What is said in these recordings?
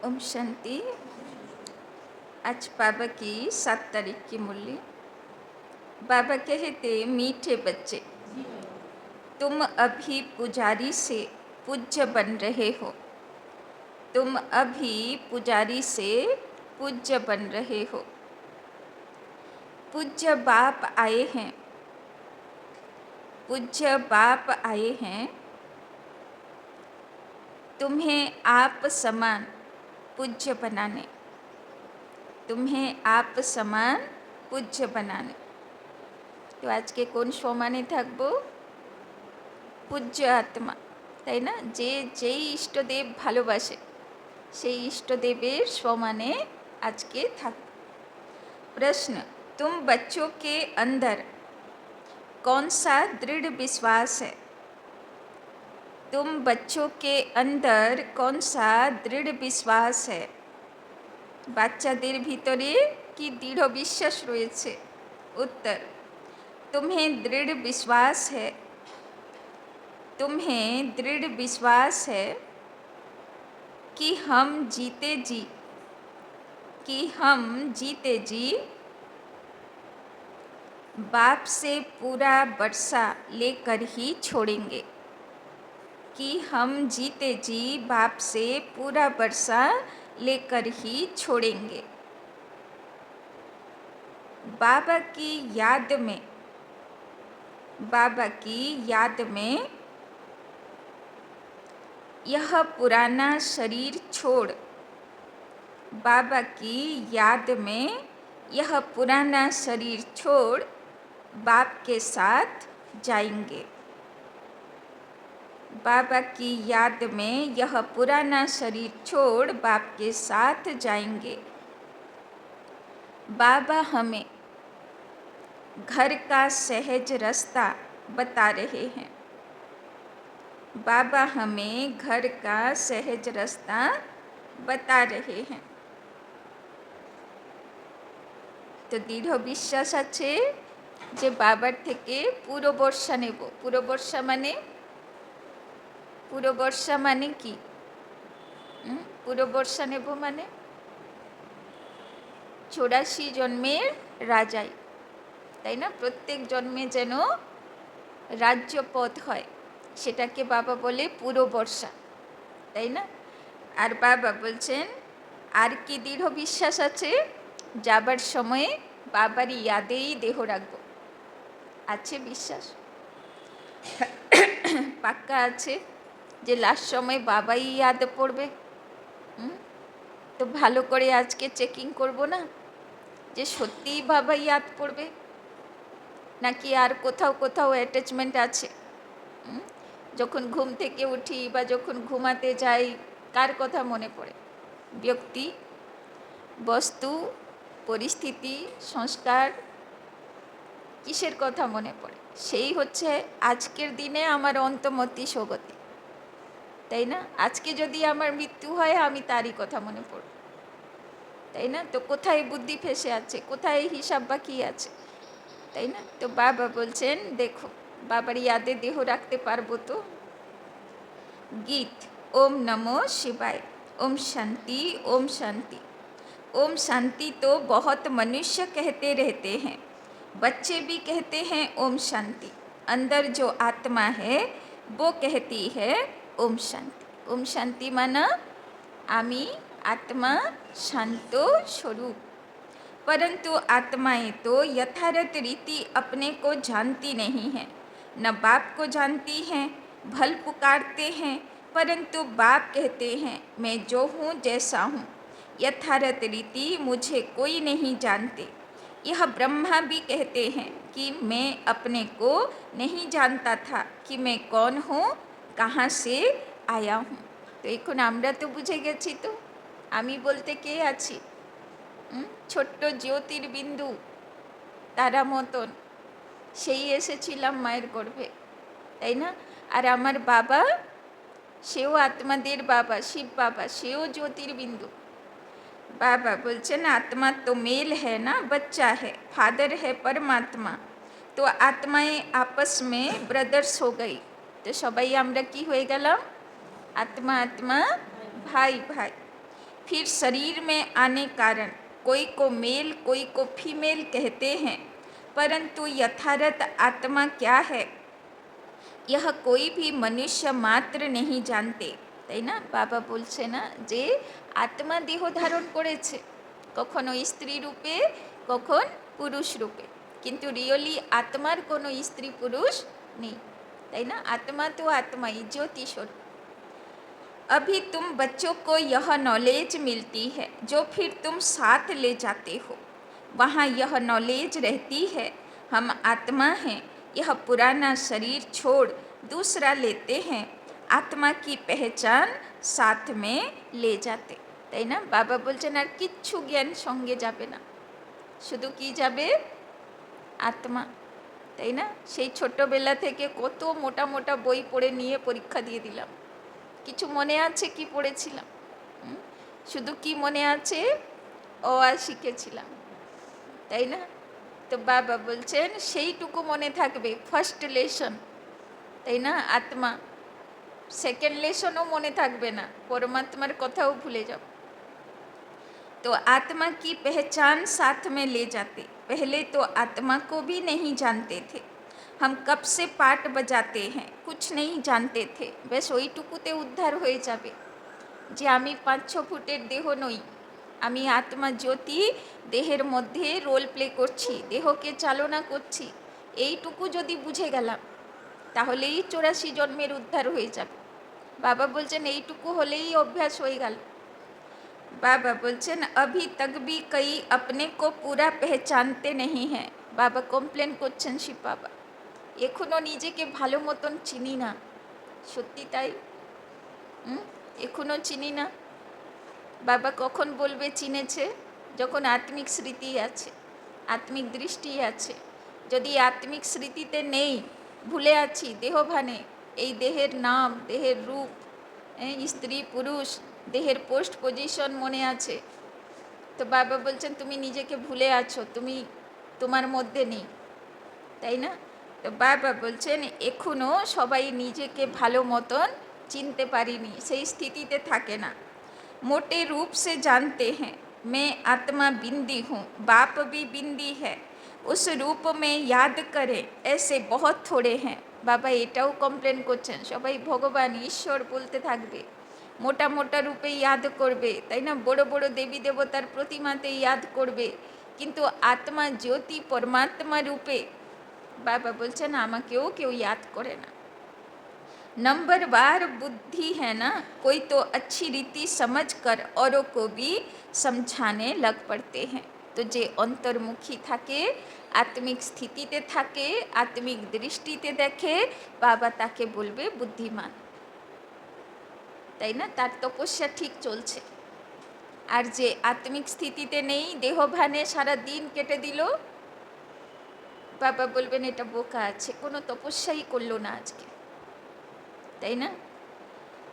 ओम शांति। आज बाबा की 7 तारीख की मुरली। बाबा कहते, मीठे बच्चे, तुम अभी पुजारी से पूज्य बन रहे हो। तुम अभी पुजारी से पूज्य बन रहे हो। पूज्य बाप आए हैं। पूज्य बाप आए हैं तुम्हें आप समान पूज्य बनाने। तुम्हें आप समान पूज्य बनाने। तो आज के কোন সমানে থাকবো? পূজ্য আত্মা, তাই না? যে যেই ইষ্টদেব ভালোবাসে সেই ইষ্টদেবের সমানে আজকে থাক। प्रश्न, तुम बच्चों के अंदर कौन सा दृढ़ विश्वास है? तुम बच्चों के अंदर कौन सा दृढ़ विश्वास है? বাচ্চাদের ভিতরে কি দৃঢ় বিশ্বাস রয়েছে? उत्तर, तुम्हें दृढ़ विश्वास है। तुम्हें दृढ़ विश्वास है कि हम जीते जी बाप से पूरा बरसा लेकर ही छोड़ेंगे। कि हम जीते जी बाप से पूरा बरसा लेकर ही छोड़ेंगे। बाबा की याद में यह पुराना शरीर छोड़, बाबा की याद में यह पुराना शरीर छोड़ बाप के साथ जाएंगे। बाबा की याद में यह पुराना शरीर छोड़ बाप के साथ जाएंगे। बाबा हमें घर का सहज रास्ता बता रहे हैं। बाबा हमें घर का सहज रास्ता बता रहे हैं। তো দৃঢ় বিশ্বাস আছে যে বাবার থেকে পুরো বর্ষা নেব। পুরো বর্ষা মানে কি? পুরো বর্ষা নেব মানে 84 জন্মের রাজাই, তাই না? প্রত্যেক জন্মে যেন রাজ্যপদ হয়, সেটাকে বাবা বলে পুরো বর্ষা, তাই না? আর বাবা বলছেন, আর কি দৃঢ় বিশ্বাস আছে? যাবার সময়ে বাবারই ইয়াদেই দেহ রাখবো। আছে বিশ্বাস? পাক্কা আছে যে লাস্ট সময় বাবাই ইয়াদ পড়বে? তো ভালো করে আজকে চেকিং করব না যে সত্যিই বাবা ইয়াদ পড়বে নাকি আর কোথাও অ্যাটাচমেন্ট আছে। যখন ঘুম থেকে উঠি বা যখন ঘুমাতে যাই কার কথা মনে পড়ে? ব্যক্তি, বস্তু, পরিস্থিতি, সংস্কার, কিসের কথা মনে পড়ে? সেই হচ্ছে আজকের দিনে আমার অন্তর্মতি সগতি, তাই না? আজকে যদি আমার মৃত্যু হয় আমি তারই কথা মনে পড়ব, তাই না? তো কোথায় বুদ্ধি ফেসে আছে, কোথায় হিসাব বাকি আছে, তাই না? তো বাবা বলছেন, দেখো বাবার ইয়াদে দেহ রাখতে পারবো তো? गीत ओम नमो शिवाय। ओम शांति, ओम शांति। ओम शांति तो बहुत मनुष्य कहते रहते हैं, बच्चे भी कहते हैं ओम शांति। अंदर जो आत्मा है वो कहती है ओम शांति। ओम शांति माना आमी आत्मा शांत स्वरूप। परंतु आत्माएं तो यथार्थ रीति अपने को जानती नहीं हैं, न बाप को जानती हैं। भल पुकारते हैं परंतु बाप कहते हैं मैं जो हूँ जैसा हूँ। यथार्थ रीति मुझे कोई नहीं जानते। यह ब्रह्मा भी कहते हैं कि मैं अपने को नहीं जानता था कि मैं कौन हूँ, कहाँ से आया हूँ। तो এখন আমরা তো বুঝে গেছি তো আমি বলতে কে আছি? ছোট্ট জ্যোতির্বিন্দু তারা মতন সেই এসেছিলাম মায়ের গর্ভে, তাই না? আর আমার বাবা, সেও আত্মাদের বাবা, শিব বাবা, সেও জ্যোতির্বিন্দু। बाबा बोलছেন आत्मा तो मेल है ना, बच्चा है, फादर है परमात्मा। तो आत्माएं आपस में ब्रदर्स हो गई। तो सबाई আমরা কি হয়ে গেলাম? आत्मा आत्मा भाई भाई। फिर शरीर में आने कारण कोई को मेल कोई को फीमेल कहते हैं, परंतु यथार्थ आत्मा क्या है यह कोई भी मनुष्य मात्र नहीं जानते। তাই না? বাবা বলছে না যে আত্মা দেহ ধারণ করেছে, কখনো স্ত্রী রূপে কখন পুরুষ রূপে, কিন্তু রিয়েলি আত্মার কোনো স্ত্রী পুরুষ নেই। তাই না? आत्मा तो आत्मा ही ज्योति स्वरूप। अभी तुम बच्चों को यह नॉलेज मिलती है जो फिर तुम साथ ले जाते हो, वहाँ यह नॉलेज रहती है हम आत्मा हैं, यह पुराना शरीर छोड़ दूसरा लेते हैं, आत्मा की पहचान साथ में ले जाते। তাই না? বাবা বলছেন আর কিচ্ছু জ্ঞান সঙ্গে যাবে না, শুধু কি যাবে? আত্মা। তাই না? সেই ছোট্টবেলা থেকে কত মোটা মোটা বই পড়ে নিয়ে পরীক্ষা দিয়ে দিলাম, কিছু মনে আছে কি পড়েছিলাম? শুধু কি মনে আছে? অ আ শিখেছিলাম, তাই না? তো বাবা বলছেন সেইটুকু মনে থাকবে, ফার্স্ট লেসন, তাই না? আত্মা। সেকেন্ড লেসনও মনে থাকবে না, পরমাত্মার কথাও ভুলে যাও। तो आत्मा की पहचान साथ में ले जाते। पहले तो आत्मा को भी नहीं जानते थे, हम कब से पाठ बजाते हैं कुछ नहीं जानते थे। বেশ ওইটুকুতে উদ্ধার হয়ে যাবে যে আমি 5-6 ফুটের দেহ নই, আমি আত্মা জ্যোতি, দেহের মধ্যে রোল প্লে করছি, দেহকে চালনা করছি। এইটুকু যদি বুঝে গেলাম তাহলেই 84 জন্মের উদ্ধার হয়ে যাবে। বাবা বলছেন এইটুকু হলেই অভ্যাস হয়ে গেল। बाबा बोलছেন अभी तक भी कई अपने को पूरा पहचानते नहीं हैं। বাবা কমপ্লেন করছেন শিব বাবা, এখনও নিজেকে ভালো মতন চিনি না। সত্যি তাই, এখনও চিনি না। বাবা কখন বলবে চিনেছে? যখন আত্মিক স্মৃতি আছে, আত্মিক দৃষ্টি আছে। যদি আত্মিক স্মৃতিতে নেই, ভুলে আছি দেহভানে, এই দেহের নাম, দেহের রূপ, স্ত্রী পুরুষ, দেহের পোস্ট পজিশন মনে আছে, তো বাবা বলছেন তুমি নিজেকে ভুলে আছো, তুমি তোমার মধ্যে নেই। তাই না? তো বাবা বলছেন এখনও সবাই নিজেকে ভালো মতন চিনতে পারিনি, সেই স্থিতিতে থাকে না। मोटे रूप से जानते हैं मैं आत्मा बिंदी हूँ, बाप भी बिंदी है, उस रूप में याद करें ऐसे बहुत थोड़े हैं। বাবা এটাও কমপ্লেন করছেন সবাই ভগবান ঈশ্বর বলতে থাকবে, মোটা মোটা রূপে ইয়াদ করবে, তাই না? বড় বড় দেবী দেবতার প্রতিমাতে ইয়াদ করবে, কিন্তু আত্মা জ্যোতি পরমাত্মা রূপে বাবা বলছেন আমাকেও কেউ ইয়াদ করে না। नंबरवार बुद्धि है ना, कोई तो अच्छी रीति समझ कर औरों को भी समझाने लग पड़ते हैं। तो जे अंतर्मुखी থাকে, আত্মিক স্থিতিতে থাকে, আত্মিক দৃষ্টিতে দেখে, বাবা তাকে বলবে বুদ্ধিমান। তাই না? তার তপস্যা ঠিক চলছে। আর যে আত্মিক স্থিতিতে নেই, দেহভানে সারা দিন কেটে দিল, বাবা বলবেন এটা বোকা আছে, কোনো তপস্যাই করলো না আজকে। তাই না?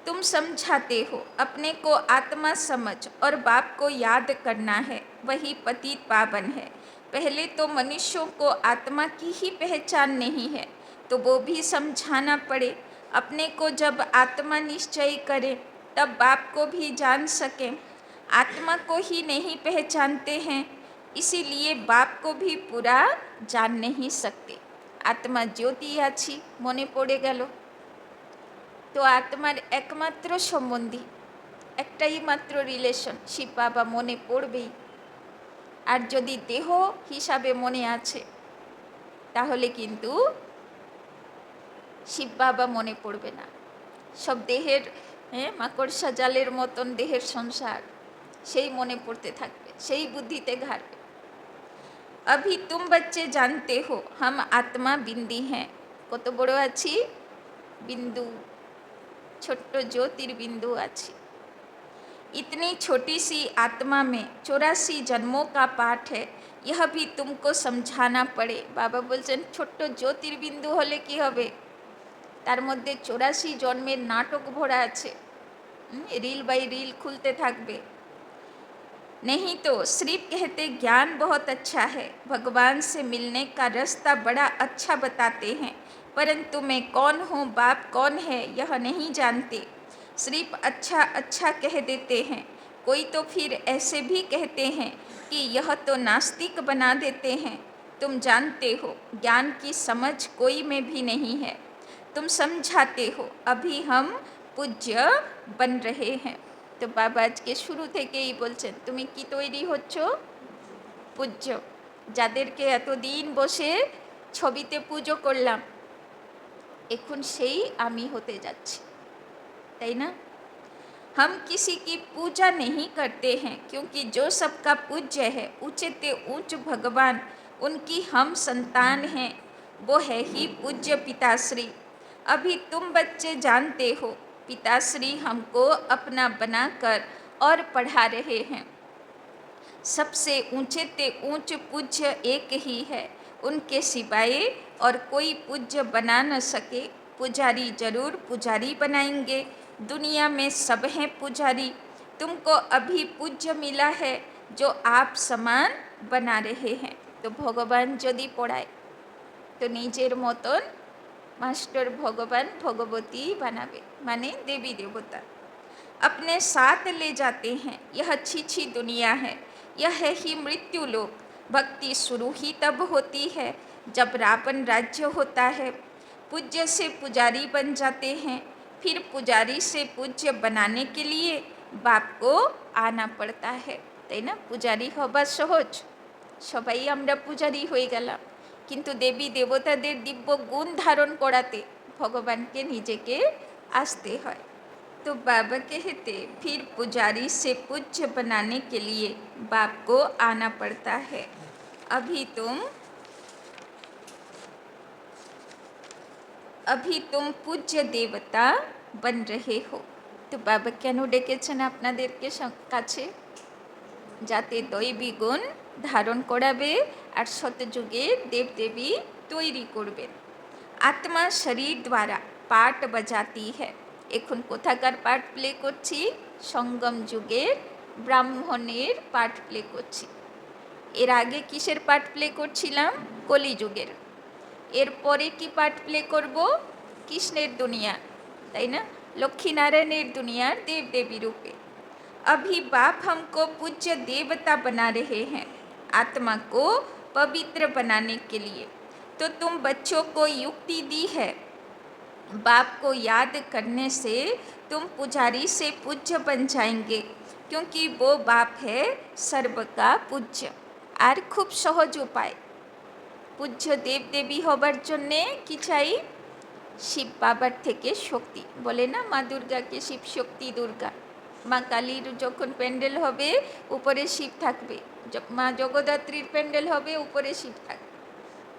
तुम समझाते हो अपने को आत्मा समझ और बाप को याद करना है, वही पतित पावन है। पहले तो मनुष्यों को आत्मा की ही पहचान नहीं है, तो वो भी समझाना पड़े। अपने को जब आत्मा निश्चय करें तब बाप को भी जान सकें। आत्मा को ही नहीं पहचानते हैं, इसीलिए बाप को भी पूरा जान नहीं सकते। आत्मा ज्योति आछि मने पड़े गेल, তো আত্মার একমাত্র সম্বন্ধী, একটাই মাত্র রিলেশন, শিব বাবা মনে পড়বেই। আর যদি দেহ হিসাবে মনে আছে তাহলে কিন্তু শিব বাবা মনে পড়বে না। সব দেহের মাকড়সা জালের মতন দেহের সংসার, সেই মনে পড়তে থাকবে, সেই বুদ্ধিতে ঘাটবে। अभी तुम बच्चे जानते हो हम आत्मा बिंदी हैं। কত বড় আছি? बिंदु, छोट्ट ज्योतिर्बिंदु आछि। इतनी छोटी सी आत्मा में 84 जन्मों का पाठ है, यह भी तुमको समझाना पड़े। बाबा बोलছেন ছোট্ট জ্যোতির্বিন্দু হলে কি হবে? তার মধ্যে 84 জন্মের নাটক ভরা আছে, रील बाई रील खुलते থাকবে। नहीं तो सिर्फ कहते ज्ञान बहुत अच्छा है, भगवान से मिलने का रास्ता बड़ा अच्छा बताते हैं, परंतु मैं कौन हूँ, बाप कौन है, यह नहीं जानते। सिर्फ अच्छा अच्छा कह देते हैं, कोई तो फिर ऐसे भी कहते हैं कि यह तो नास्तिक बना देते हैं। तुम जानते हो ज्ञान की समझ कोई में भी नहीं है। तुम समझाते हो, अभी हम पूज्य बन रहे हैं। तो बाबा আজকে শুরু থেকেই বলছেন তুমি কি তৈরি হচ্ছ? পূজ্য। যাদেরকে এতদিন বসে ছবিতে পুজো করলাম, এখন সেই আমি হতে যাচ্ছি, তাই না? हम किसी की पूजा नहीं करते हैं, क्योंकि जो सबका पूज्य है, ऊंचे ते ऊंच भगवान उनकी हम संतान हैं। वो है ही पूज्य पिताश्री। अभी तुम बच्चे जानते हो पिताश्री हमको अपना बनाकर और पढ़ा रहे हैं। सबसे ऊंचे ते ऊंच पूज्य एक ही है, उनके सिवाय और कोई पूज्य बना न सके। पुजारी जरूर पुजारी बनाएंगे, दुनिया में सब हैं पुजारी। तुमको अभी पूज्य मिला है जो आप समान बना रहे हैं। तो भगवान यदि पढ़ाए तो निजेर मतन मास्टर भगवान भगवती बनावे, माने देवी देवता अपने साथ ले जाते हैं। यह अच्छी अच्छी दुनिया है, यह है ही मृत्यु लोक। भक्ति शुरू ही तब होती है जब रावण राज्य होता है। पूज्य से पुजारी बन जाते हैं, फिर पुजारी से पूज्य बनाने के लिए बाप को आना पड़ता है, তাই না? পূজারি হবার সহজ, সবাই আমরা পূজারি হয়ে গেলাম, কিন্তু দেবী দেবতাদের দিব্য গুণ ধারণ করাতে ভগবানকে নিজেকে আসতে হয়। तो बाबा कहते फिर पुजारी से पूज्य बनाने के लिए बाप को आना पड़ता है। अभी तुम पूज्य देवता बन रहे हो। तो बाबा केन डेकेছেন আপনাদেরকে কাছে? যাতে দৈবী গুণ ধারণ করাবে আর শতযুগে দেবদেবী তৈরি করবেন। আত্মা শরীর দ্বারা পাঠ বাজাতি হ্যাঁ। এখন কোথাকার পাঠ প্লে করছি? সঙ্গম যুগের ব্রাহ্মণের পাঠ প্লে করছি। এর আগে কিসের পাঠ প্লে করছিলাম? কলিযুগের। এরপরে কি পাঠ প্লে করব? কৃষ্ণের দুনিয়া, তাই না? লক্ষ্মীনারায়ণের দুনিয়ার দেবদেবী রূপে। अभी बाप हमको पूज्य देवता बना रहे हैं, आत्मा को पवित्र बनाने के लिए। तो तुम बच्चों को युक्ति दी है, बाप को याद करने से तुम पुजारी से पूज्य बन जाएंगे, क्योंकि वो बाप है सर्व का पूज्य। আর খুব সহজ উপায় পূজ্য দেবদেবী হবার জন্যে কি চাই? শিব বাবার থেকে শক্তি। বলে না মা দুর্গাকে শিব শক্তি দুর্গা। মা কালীর যখন প্যান্ডেল হবে উপরে শিব থাকবে, মা জগদ্ধাত্রীর প্যান্ডেল হবে উপরে শিব থাকবে,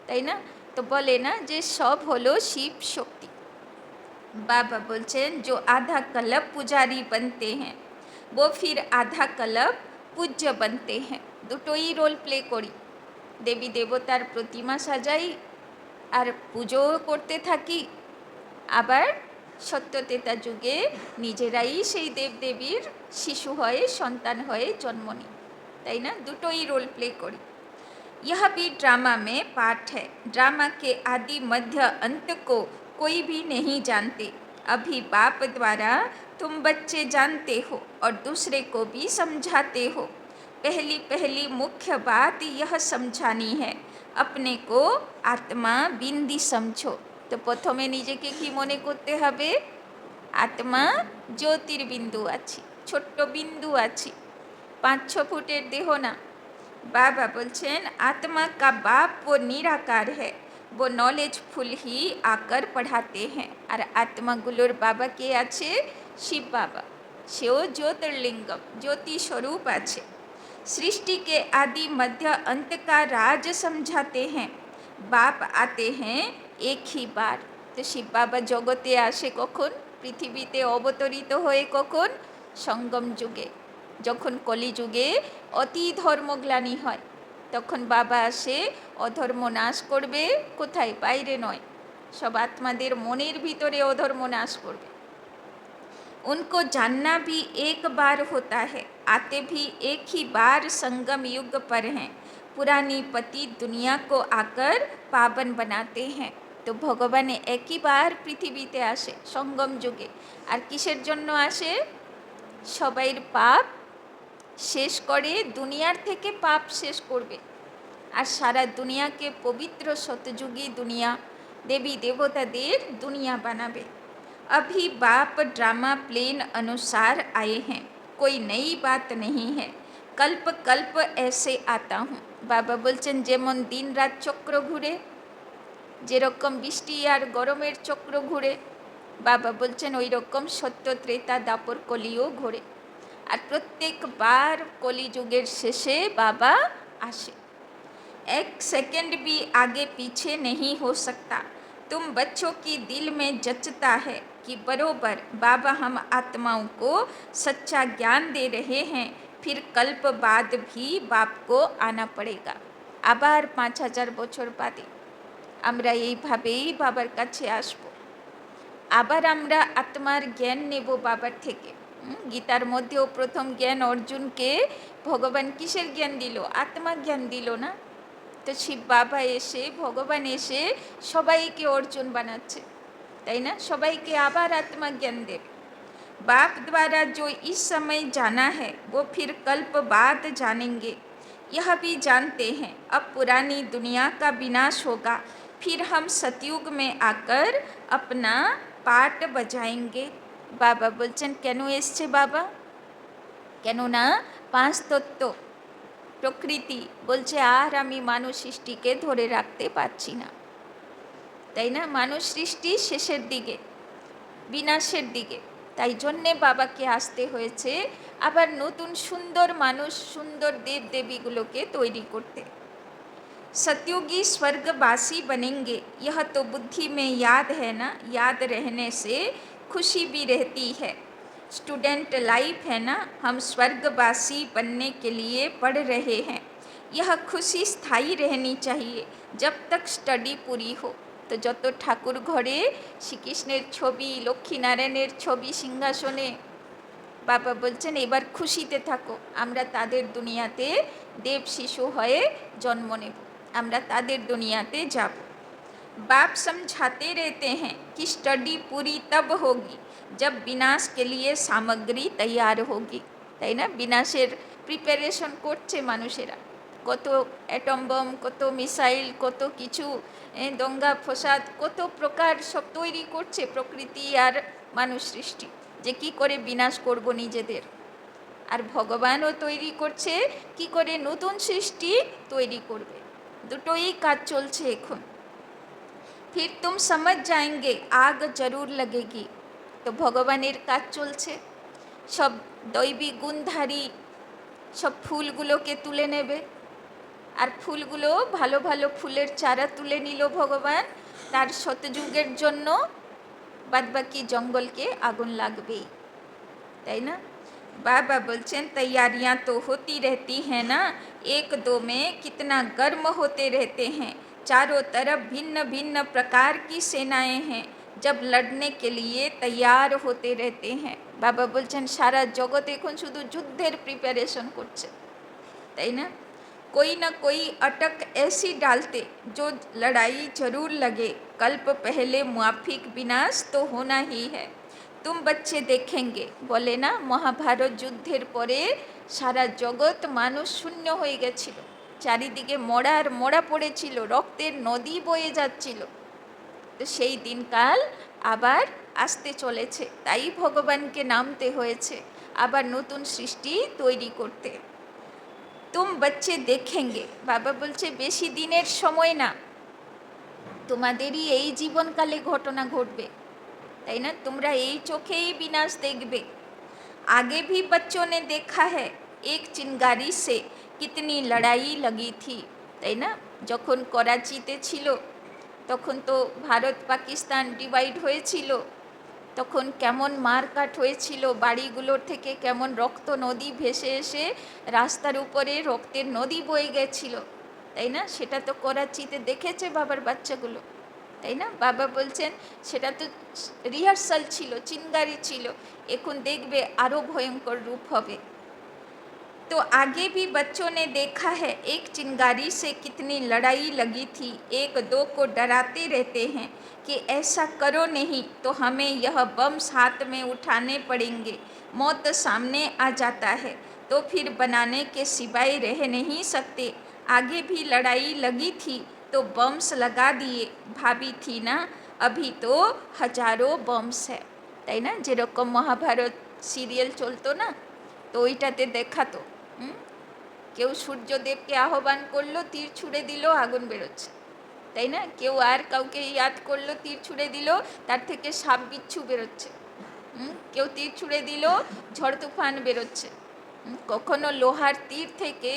তাই না? তো বলে না যে সব হলো শিব শক্তি। बाबा बोलছেন जो आधा कल्प पुजारी बनते हैं वो फिर आधा कल्प पूज्य बनते हैं। দুটোই রোল প্লে করি, দেবী দেবতার প্রতিমা সাজাই আর পুজো করতে থাকি, আবার সত্যতেতা যুগে নিজেরাই সেই দেবদেবীর শিশু হয়ে সন্তান হয়ে জন্ম নিই, তাই না? দুটোই রোল প্লে করি। यह भी ड्रामा में पाठ है। ड्रामा के आदि मध्य अंत को कोई भी नहीं जानते। अभी बाप द्वारा तुम बच्चे जानते हो और दूसरे को भी समझाते हो। पहली पहली मुख्य बात यह समझानी है, अपने को आत्मा बिंदी समझो। तो प्रथमे নিজেকে কি মনে করতে হবে? আত্মা জ্যোতির্বিন্দু আছি, ছোট্ট বিন্দু আছি, 5-6 ফুটের দেহ না। बाबा बोलছেন आत्मा का बाप वो निराकार है, वो नॉलेजफुल ही आकर पढ़ाते हैं। और आत्मागुलोर बाबा के আছে? शिव बाबा, সেও জ্যোতির্লিঙ্গম, ज्योति स्वरूप আছে। सृष्टि के आदि मध्य अंत का राज समझाते हैं। बाप आते हैं एक ही बार। तो शिव बाबा जगते আসে কখন? পৃথিবীতে অবতরিত হয়ে কখন? সঙ্গম যুগে, যখন কলিযুগে অতি ধর্মগ্লানি হয় তখন বাবা আসে অধর্ম নাশ করবে। কোথায়? বাইরে নয়, সব আত্মাদের মনের ভিতরে অধর্ম নাশ করবে। उनको जानना भी एक बार होता है, आते भी एक ही बार संगम युग पर हैं। पुरानी पति दुनिया को आकर पावन बनाते हैं। तो भगवान एक ही बार पृथ्वीते আসে সঙ্গম যুগে। আর কিসের জন্য আসে? সবাইয়ের পাপ শেষ করে দুনিয়ার থেকে পাপ শেষ করবে আর সারা দুনিয়াকে পবিত্র শতযুগী দুনিয়া देवी देवताদের दुनिया बनावे। अभी बाप ड्रामा प्लेन अनुसार आए हैं, कोई नई बात नहीं है, कल्प कल्प ऐसे आता हूँ। बाबा বলছেন যেমন দিন রাত চক্র ঘুরে, যেরকম বৃষ্টি আর গরমের চক্র ঘুরে, বাবা বলছেন ওই রকম সত্য ত্রেতা দাপর কলিও ঘোরে। আর প্রত্যেকবার কলিযুগের শেষে বাবা আসে। एक सेकंड भी आगे पीछे नहीं हो सकता। तुम बच्चों की दिल में जचता है कि बरोबर बाबा हम आत्माओं को सच्चा ज्ञान दे रहे हैं, फिर कल्प बाद भी बाप को आना पड़ेगा। আবার 5000 বছর বাদে আমরা এইভাবেই বাবার কাছে আসব। আবার আমরা আত্মার জ্ঞান নেব বাবার থেকে। গীতার মধ্যেও প্রথম জ্ঞান অর্জুনকে ভগবান কিসের জ্ঞান দিল? আত্মা জ্ঞান দিল না? तो शिव बाबा एसे भगवान एसे सबाइके अर्जुन बनाচ্ছে, তাই না? সবাইকে আবার आत्मा ज्ञान देव। बाप द्वारा जो इस समय जाना है वो फिर कल्प बाद जानेंगे। यह भी जानते हैं अब पुरानी दुनिया का विनाश होगा, फिर हम सतयुग में आकर अपना पाठ बजाएंगे। बाबा बोलছেন কেন এসছে বাবা? কেননা পাঁচ তত্ত্ব প্রকৃতি বলছে আর আমি মানুষ সৃষ্টিকে ধরে রাখতে পারছি না, তাই না? মানুষ সৃষ্টি শেষের দিকে, বিনাশের দিকে, তাই জন্যে বাবাকে আসতে হয়েছে আবার নতুন সুন্দর মানুষ, সুন্দর দেব দেবীগুলোকে তৈরি করতে। सतयुगी स्वर्गवासी बनेंगे, यह तो बुद्धि में याद है ना, याद रहने से खुशी भी रहती है। स्टूडेंट लाइफ है ना, हम स्वर्गवासी बनने के लिए पढ़ रहे हैं। यह खुशी स्थायी रहनी चाहिए जब तक स्टडी पूरी हो। तो যত ঠাকুর ঘরে শ্রীকৃষ্ণের ছবি, লক্ষ্মীনারায়ণের ছবি সিংহাসনে, বাবা বলছেন এবার খুশিতে থাকো, আমরা তাদের দুনিয়াতে দেব শিশু হয়ে জন্ম নেব, আমরা তাদের দুনিয়াতে যাব। बाप समझाते रहते हैं कि स्टडी पूरी तब होगी जब विनाश के लिए सामग्री तैयार होगी, তাই না? বিনাশের প্রিপারেশন করছে মানুষেরা, কত অ্যাটম বম, কত মিসাইল, কত কিছু দঙ্গা ফসাদ, কত প্রকার সব তৈরি করছে প্রকৃতি আর মানুষ সৃষ্টি, যে কি করে বিনাশ করব নিজেদের। আর ভগবানও তৈরি করছে কি করে নতুন সৃষ্টি তৈরি করবে। দুটোই কাজ চলছে এখন। फिर तुम समझ जाएंगे आग जरूर लगेगी। तो ভগবানের কাজ চলছে, সব দৈবী গুণধারী সব ফুলগুলোকে তুলে নেবে, আর ফুলগুলো ভালো ভালো ফুলের চারা তুলে নিল ভগবান, তার শতযুগের জন্য বাদবাকি জঙ্গলকে আগুন লাগবেই, তাই না? बाबा बोलছেন तैयारियां तो होती रहती हैं ना, एक दो में कितना गर्म होते रहते हैं, चारों तरफ भिन्न भिन्न प्रकार की सेनाएं हैं, जब लड़ने के लिए तैयार होते रहते हैं। बाबा बोलছেন सारा जगत এখন শুধু যুদ্ধের প্রিপারেশন করছে, তাই না? कोई न कोई अटक ऐसी डालते जो लड़ाई जरूर लगे, कल्प पहले मुआफिक विनाश तो होना ही है। तुम बच्चे देखेंगे, বলে না মহাভারত যুদ্ধের পরে সারা জগৎ মানুষ শূন্য হয়ে গেছিল, চারিদিকে মরার মরা পড়েছিল, রক্তের নদী বয়ে যাচ্ছিল। তো সেই দিনকাল আবার আসতে চলেছে, তাই ভগবানকে নামতে হয়েছে আবার নতুন সৃষ্টি তৈরি করতে। তুম বাচ্চে দেখেঙ্গে, বাবা বলছে বেশি দিনের সময় না, তোমাদেরই এই জীবনকালে ঘটনা ঘটবে, তাই না? তোমরা এই চোখেই বিনাশ দেখবে। आगे भी बच्चों ने देखा है एक चिंगारी से कितनी लड़ाई लगी थी, তাই না? যখন করাচিতে ছিল তখন তো ভারত পাকিস্তান ডিভাইড হয়েছিল, তখন কেমন মারকাট হয়েছিল, বাড়িগুলোর থেকে কেমন রক্ত নদী ভেসে এসে রাস্তার উপরে রক্তের নদী বয়ে গেছিল, তাই না? সেটা তো করাচিতে দেখেছে বাবার বাচ্চাগুলো, তাই না? বাবা বলছেন সেটা তো রিহার্সাল ছিল, চিঙ্গারি ছিল, এখন দেখবে আরও ভয়ঙ্কর রূপ হবে। तो आगे भी बच्चों ने देखा है एक चिंगारी से कितनी लड़ाई लगी थी, एक दो को डराते रहते हैं कि ऐसा करो नहीं तो हमें यह बम हाथ में उठाने पड़ेंगे, मौत सामने आ जाता है, तो फिर बनाने के सिवाय रह नहीं सकते। आगे भी लड़ाई लगी थी तो बम्स लगा दिए। भाभी थी ना, अभी तो हजारों बम्स है, তাই না? যেরকম মহাভারত সিরিয়াল চলতো না, তো ওইটাতে দেখাতো কেউ সূর্যদেবকে আহ্বান করলো, তীর ছুঁড়ে দিল, আগুন বেরোচ্ছে, তাই না? কেউ আর কাউকে ইয়াদ করলো, তীর ছুঁড়ে দিল, তার থেকে সাপ বিচ্ছু বেরোচ্ছে। কেউ তীর ছুঁড়ে দিল, ঝড় তুফান বেরোচ্ছে। কখনো লোহার তীর থেকে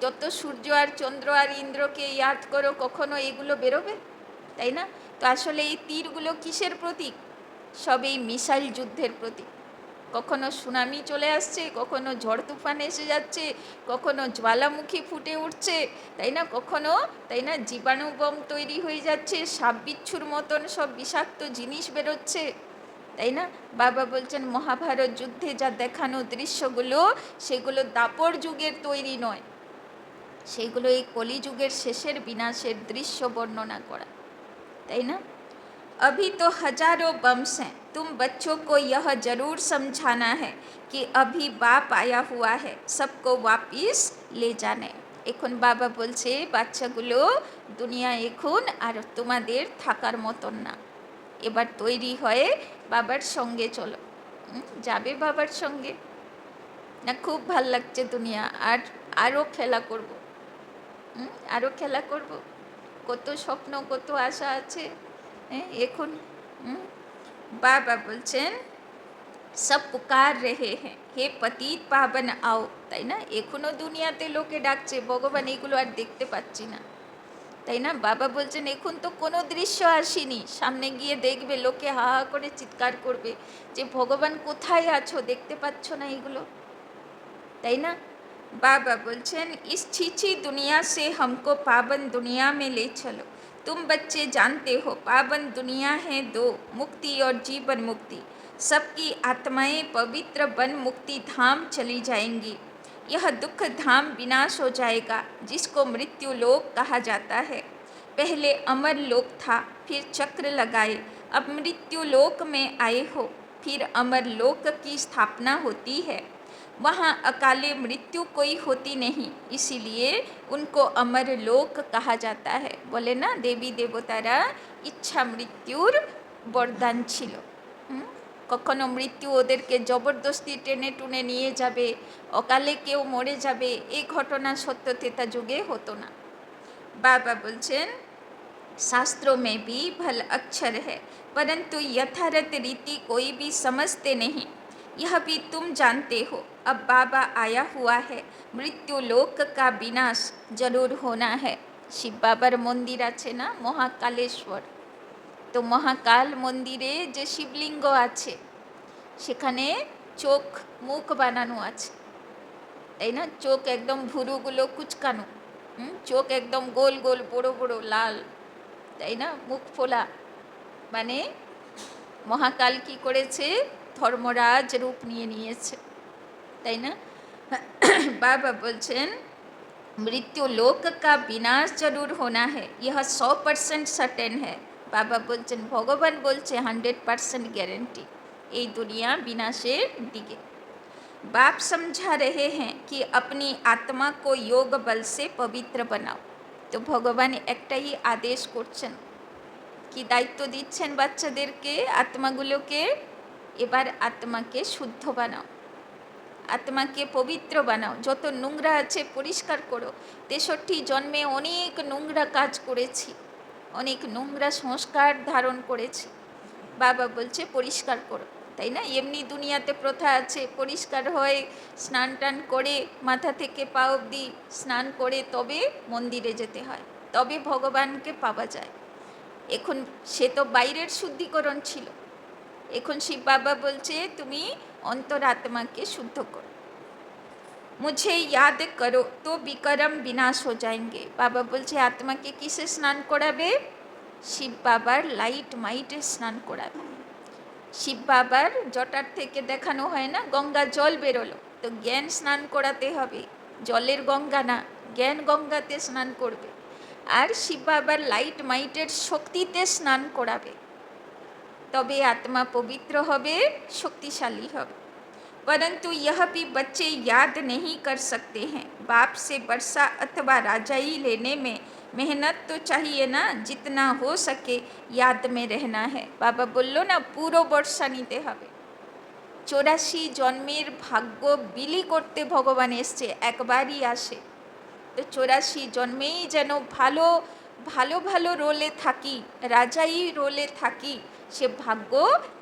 যত সূর্য আর চন্দ্র আর ইন্দ্রকে ইয়াদ করো, কখনো এগুলো বেরোবে? তাই না? তো আসলে এই তীরগুলো কিসের প্রতীক? সব এই মিসাইল যুদ্ধের প্রতীক। কখনো সুনামি চলে আসছে, কখনো ঝড় তুফান এসে যাচ্ছে, কখনো জ্বালামুখী ফুটে উঠছে, তাই না? কখনো, তাই না, জীবাণু বোম তৈরি হয়ে যাচ্ছে, সাপ বিচ্ছুর মতন সব বিষাক্ত জিনিস বেরোচ্ছে, তাই না? বাবা বলছেন মহাভারত যুদ্ধে যা দেখানো দৃশ্যগুলো, সেগুলো দাপর যুগের তৈরি নয়, সেগুলো এই কলিযুগের শেষের বিনাশের দৃশ্য বর্ণনা করা, তাই না? अभी तो हजारों बम्स हैं, तुम बच्चों को यह जरूर समझाना है कि अभी बाप आया हुआ है, सबको वापिस ले जाने। এখন বাবা বলছে বাচ্চাগুলো, দুনিয়া এখন আর তোমাদের থাকার মতন না, এবার তৈরি হয়ে বাবার সঙ্গে চলো। যাবে বাবার সঙ্গে না? খুব ভাল লাগছে দুনিয়া, আর আরও খেলা করব, আরও খেলা করব, কত স্বপ্ন কত আশা আছে এখন। বাবা বলছেন সব পুকার রেহে হ্যাঁ, হে পতিত পাবন আও, তাই না? এখনও দুনিয়াতে লোকে ডাকছে, ভগবান এগুলো আর দেখতে পাচ্ছি না, তাই না? বাবা বলছেন এখন তো কোনো দৃশ্য আসেনি, সামনে গিয়ে দেখবে লোকে হা হা করে চিৎকার করবে যে ভগবান কোথায় আছো, দেখতে পাচ্ছ না এগুলো, তাই না? बाबा बोलছেন इस छीछी दुनिया से हमको पावन दुनिया में ले चलो। तुम बच्चे जानते हो पावन दुनिया है दो, मुक्ति और जीवन मुक्ति। सबकी आत्माएं पवित्र बन मुक्ति धाम चली जाएंगी। यह दुख धाम विनाश हो जाएगा, जिसको मृत्यु लोक कहा जाता है। पहले अमर लोक था, फिर चक्र लगाए, अब मृत्यु लोक में आए हो, फिर अमर लोक की स्थापना होती है। वहाँ अकाले मृत्यु कोई होती नहीं, इसीलिए उनको अमर लोक कहा जाता है। बोले ना देवी देवतारा इच्छा मृत्युर বরদান ছিল। কখনো মৃত্যু ওদেরকে জবরদস্তি টেনে টুনে নিয়ে যাবে, অকালে কেউ মরে যাবে, এই ঘটনা সত্য ত্রেতা যুগে হতো না। বাবা বলছেন शास्त्रों में भी भल अक्षर है, परंतु यथार्थ रीति कोई भी समझते नहीं। यह भी तुम जानते हो, अब बाबा आया हुआ है, मृत्यु लोक का विनाश जरूर होना है। शिव बाबार मंदिर आछे ना महाकालेश्वर, तो महाकाल मंदिरे जे शिवलिंग आछे सेखाने चोख मुख बानानो आछे, ताई ना? चोख एकदम भुरुगुलो कुचकानो, चोख एकदम गोल गोल बड़ो बड़ो लाल, ताई ना? मुख फोला, माने महाकाल की करेছে ধর্মরাজ রূপ নিয়ে নিয়েছে, তাই না? বাবা বলছেন मृत्यु लोक का विनाश जरूर होना है, यह 100% सर्टेन है। बाबा बोलছেন भगवान बोलছে 100% গ্যারেন্টি এই দুনিয়া বিনাশের দিকে। बाप समझा रहे हैं कि अपनी आत्मा को योग बल से पवित्र बनाओ। तो भगवान একটাই আদেশ করছেন, কি দায়িত্ব দিচ্ছেন বাচ্চাদেরকে, আত্মাগুলোকে, এবার আত্মাকে শুদ্ধ বানাও, আত্মাকে পবিত্র বানাও, যত নোংরা আছে পরিষ্কার করো। 63 জন্মে অনেক নোংরা কাজ করেছি, অনেক নোংরা সংস্কার ধারণ করেছি, বাবা বলছে পরিষ্কার করো, তাই না? এমনি দুনিয়াতে প্রথা আছে, পরিষ্কার হয়ে স্নান টান করে মাথা থেকে পা অবধি স্নান করে তবে মন্দিরে যেতে হয়, তবে ভগবানকে পাওয়া যায়। এখন সে তো বাইরের শুদ্ধিকরণ ছিল, এখন শিব বাবা বলছে তুমি অন্তরাত্মাকে শুদ্ধ করো। मुझे याद करो तो विक्रम विनाश हो जाएंगे। बाबा बोलছে आत्माके किसे स्नान कराबे? शिव बाबार लाइट माइटे स्नान कराबे। शिव बाबार जटार थेके देखानो हय ना गंगा जल बेरोलो, तो ज्ञान स्नान कराते हबे, जलेर गंगा ना, ज्ञान गंगाते स्नान करबे। আর শিব বাবার লাইট মাইটের শক্তিতে স্নান করাবে, তবে আত্মা পবিত্র হবে, শক্তিশালী হবে। परंतु यह भी बच्चे याद नहीं कर सकते हैं। बाप से वर्षा अथवा राजाई लेने में मेहनत तो चाहिए ना, जितना हो सके याद में रहना है। बाबा बोलो ना पुरो बर्षा नीते हबे। 84 जन्मेर भाग्य बिली करते भगवान एसছে, একবারই আসে। তো 84 জন্মেই যেন ভালো ভালো ভালো রোলে থাকি, রাজাই রোলে থাকি, সে ভাগ্য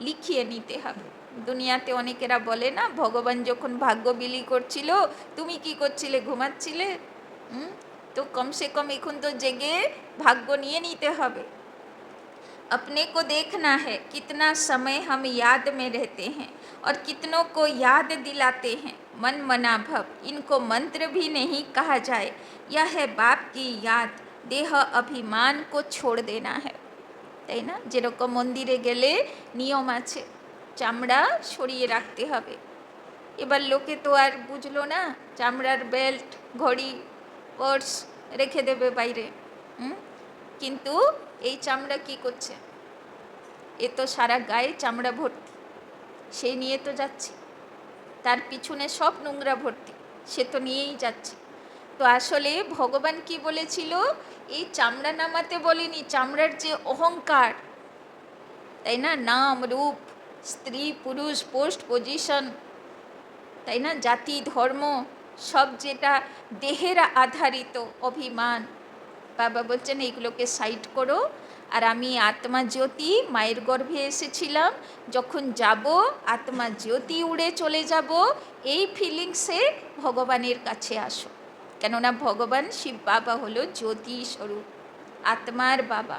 লিখিয়ে নিতে হবে। দুনিয়াতে অনেকেরা বলে না, ভগবান যখন ভাগ্য বিলি করছিল তুমি কি করছিলে, ঘুমাচ্ছিলে? তো কমসে কম এখন তো জেগে ভাগ্য নিয়ে নিতে হবে। अपने को देखना है कितना समय हम याद में रहते हैं और कितनों को याद दिलाते हैं। मन मना भव, इनको मंत्र भी नहीं कहा जाए। यह है बाप की याद, देह अभिमान को छोड़ देना है। তাই না? যেরকম মন্দিরে গেলে নিয়ম আছে, চামড়া সরিয়ে রাখতে হবে। এবার লোকে তো আর বুঝলো না, চামড়ার বেল্ট, ঘড়ি, পার্স রেখে দেবে বাইরে। কিন্তু এই চামড়া কি করছে? এ তো সারা গায়ে চামড়া ভর্তি, সে নিয়ে তো যাচ্ছে, তার পিছনে সব নোংরা ভর্তি, সে তো নিয়েই যাচ্ছে। তো আসলে ভগবান কি বলেছিল, এই চামড়া নামাতে বলেনি, চামড়ার যে অহংকার, তাই না, নাম রূপ, স্ত্রী পুরুষ, পোস্ট পজিশন, তাই না, জাতি ধর্ম, সব যেটা দেহের আধারিত অভিমান, বাবা বলছেন এইগুলোকে সাইড করো। আর আমি আত্মা জ্যোতি, মায়ের গর্ভে এসেছিলাম, যখন যাব আত্মা জ্যোতি উড়ে চলে যাব, এই ফিলিংসে ভগবানের কাছে আসো। কেননা ভগবান শিব বাবা হলো জ্যোতি স্বরূপ, আত্মার বাবা।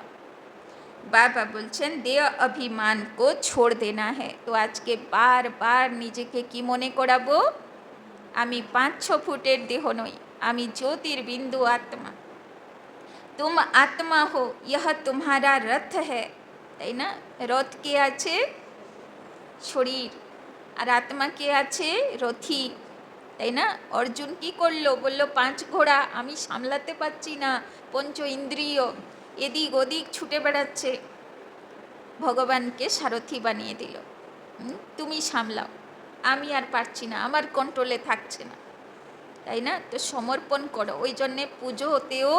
বাবা বলছেন দেহ অভিমান কো ছোড় দেনা হ্যায়। তো আজকে বারবার নিজেকে কি মনে করাবো, আমি 5-6 ফুটের দেহ নই, আমি জ্যোতির বিন্দু আত্মা। तुम आत्मा हो, यह तुम्हारा रथ है, তাই না? রথ কে আছে? শরীর। আর আত্মা কে আছে? রথী, তাই না? অর্জুন কি করলো? বলল 5 ঘোড়া আমি সামলাতে পারছি না, পঞ্চ ইন্দ্রিয় এদিক ওদিক ছুটে বেড়াচ্ছে। ভগবানকে সারথি বানিয়ে দিল, তুমি সামলাও, আমি আর পারছি না, আমার কন্ট্রোলে থাকছে না, তাই না? তো সমর্পণ করো। ওই জন্যে পুজোতেও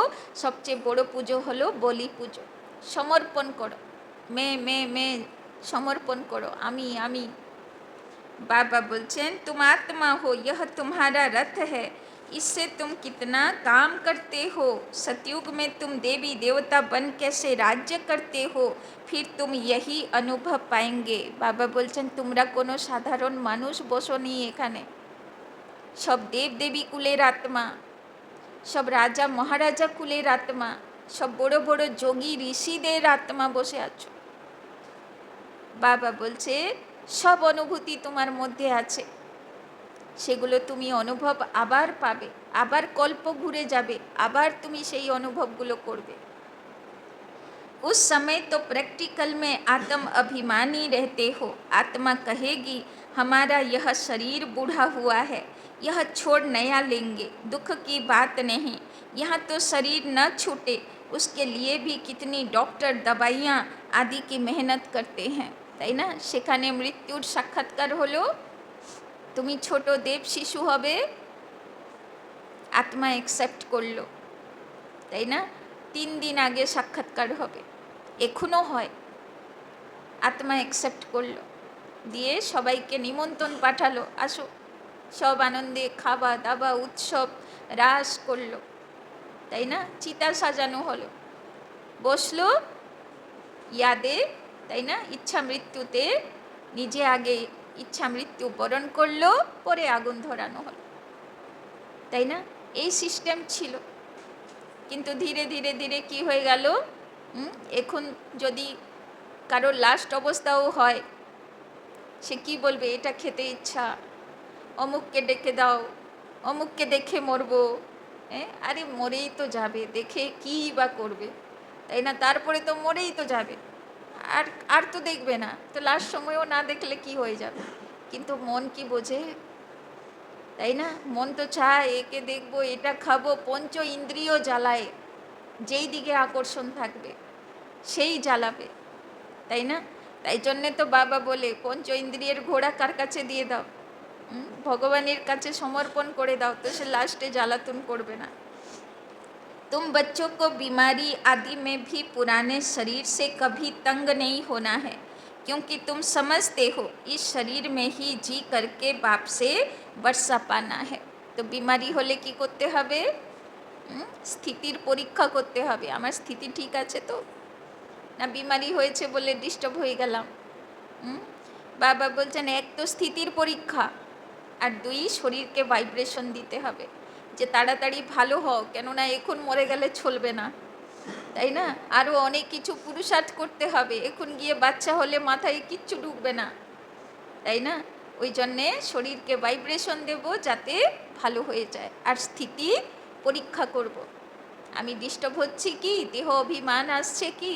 সবচেয়ে বড় পুজো হলো বলি পুজো। সমর্পণ করো, মে সমর্পণ করো, আমি। बाबा बोलছেন तुम आत्मा हो, यह तुम्हारा रथ है, इससे तुम कितना काम करते हो। सतयुग में तुम देवी देवता बन कैसे राज्य करते हो, फिर तुम यही अनुभव पाएंगे। बाबा बोलছেন তোমরা কোনো সাধারণ মানুষ বসোনি এখানে, সব দেব দেবী কুলের আত্মা, সব রাজা মহারাজা কুলের আত্মা, সব বড় বড় যোগী ঋষিদের আত্মা বসে আছো। বাবা বলছে সব অনুভূতি তোমার মধ্যে আছে, সেগুলো তুমি অনুভব আবার পাবে, আবার কল্প ঘুরে যাবে, আবার তুমি সেই অনুভবগুলো করবে। उस समय तो प्रैक्टिकल में आत्म अभिमानी रहते हो। आत्मा कहेगी हमारा यह शरीर बूढ़ा हुआ है, यह छोड़ नया लेंगे, दुख की बात नहीं। यहाँ तो शरीर न छूटे उसके लिए भी कितनी डॉक्टर दवाइयाँ आदि की मेहनत करते हैं, তাই না? সেখানে মৃত্যুর সাক্ষাৎকার হলো, তুমি ছোট দেব শিশু হবে, আত্মা অ্যাকসেপ্ট করলো, তাই না? 3 দিন আগে সাক্ষাৎকার হবে, এখনও হয়। আত্মা অ্যাকসেপ্ট করলো, দিয়ে সবাইকে নিমন্ত্রণ পাঠালো, আসো, সব আনন্দে খাওয়া দাওয়া উৎসব রাস করলো, তাই না? চিতা সাজানো হলো, বসলো ইয়াদে, তাই না? ইচ্ছা মৃত্যুতে নিজে আগে ইচ্ছা মৃত্যু বরণ করলো, পরে আগুন ধরানো হলো, তাই না? এই সিস্টেম ছিল। কিন্তু ধীরে ধীরে ধীরে কি হয়ে গেল, এখন যদি কারোর লাস্ট অবস্থাও হয়, সে কি বলবে, এটা খেতে ইচ্ছা, অমুককে ডেকে দাও, অমুককে দেখে মরবো। আরে মরেই তো যাবে, দেখে কী বা করবে, তাই না? তারপরে তো মরেই তো যাবে, আর আর তো দেখবে না, তো লাস্ট সময়ও না দেখলে কি হয়ে যাবে। কিন্তু মন কি বোঝে, তাই না? মন তো চায় একে দেখবো, এটা খাবো, পঞ্চ ইন্দ্রিয় জ্বালায়, যেই দিকে আকর্ষণ থাকবে সেই জ্বালাবে, তাই না? তাই জন্যে তো বাবা বলে পঞ্চ ইন্দ্রিয়ের ঘোড়া কার কাছে দিয়ে দাও, ভগবানের কাছে সমর্পণ করে দাও, তো সে লাস্টে জ্বালাতন করবে না। तुम बच्चों को बीमारी आदि में भी पुराने शरीर से कभी तंग नहीं होना है, क्योंकि तुम समझते हो इस शरीर में ही जी करके बाप से वर्षा पाना है। तो बीमारी होले কি করতে হবে? স্থিতির পরীক্ষা করতে হবে, আমার স্থিতি ঠিক আছে তো, না বিমারি হয়েছে বলে ডিস্টার্ব হয়ে গেলাম। বাবা বলছেন এক তো স্থিতির পরীক্ষা, আর দুই শরীরকে ভাইব্রেশন দিতে হবে যে তাড়াতাড়ি ভালো হও, কেননা এখন মরে গেলে চলবে না, তাই না? আরও অনেক কিছু পুরুষার্থ করতে হবে, এখন গিয়ে বাচ্চা হলে মাথায় কিচ্ছু ঢুকবে না, তাই না? ওই জন্যে শরীরকে ভাইব্রেশন দেব যাতে ভালো হয়ে যায়, আর স্থিতি পরীক্ষা করব। আমি ডিস্টার্ব হচ্ছি কি, দেহ অভিমান আসছে কি,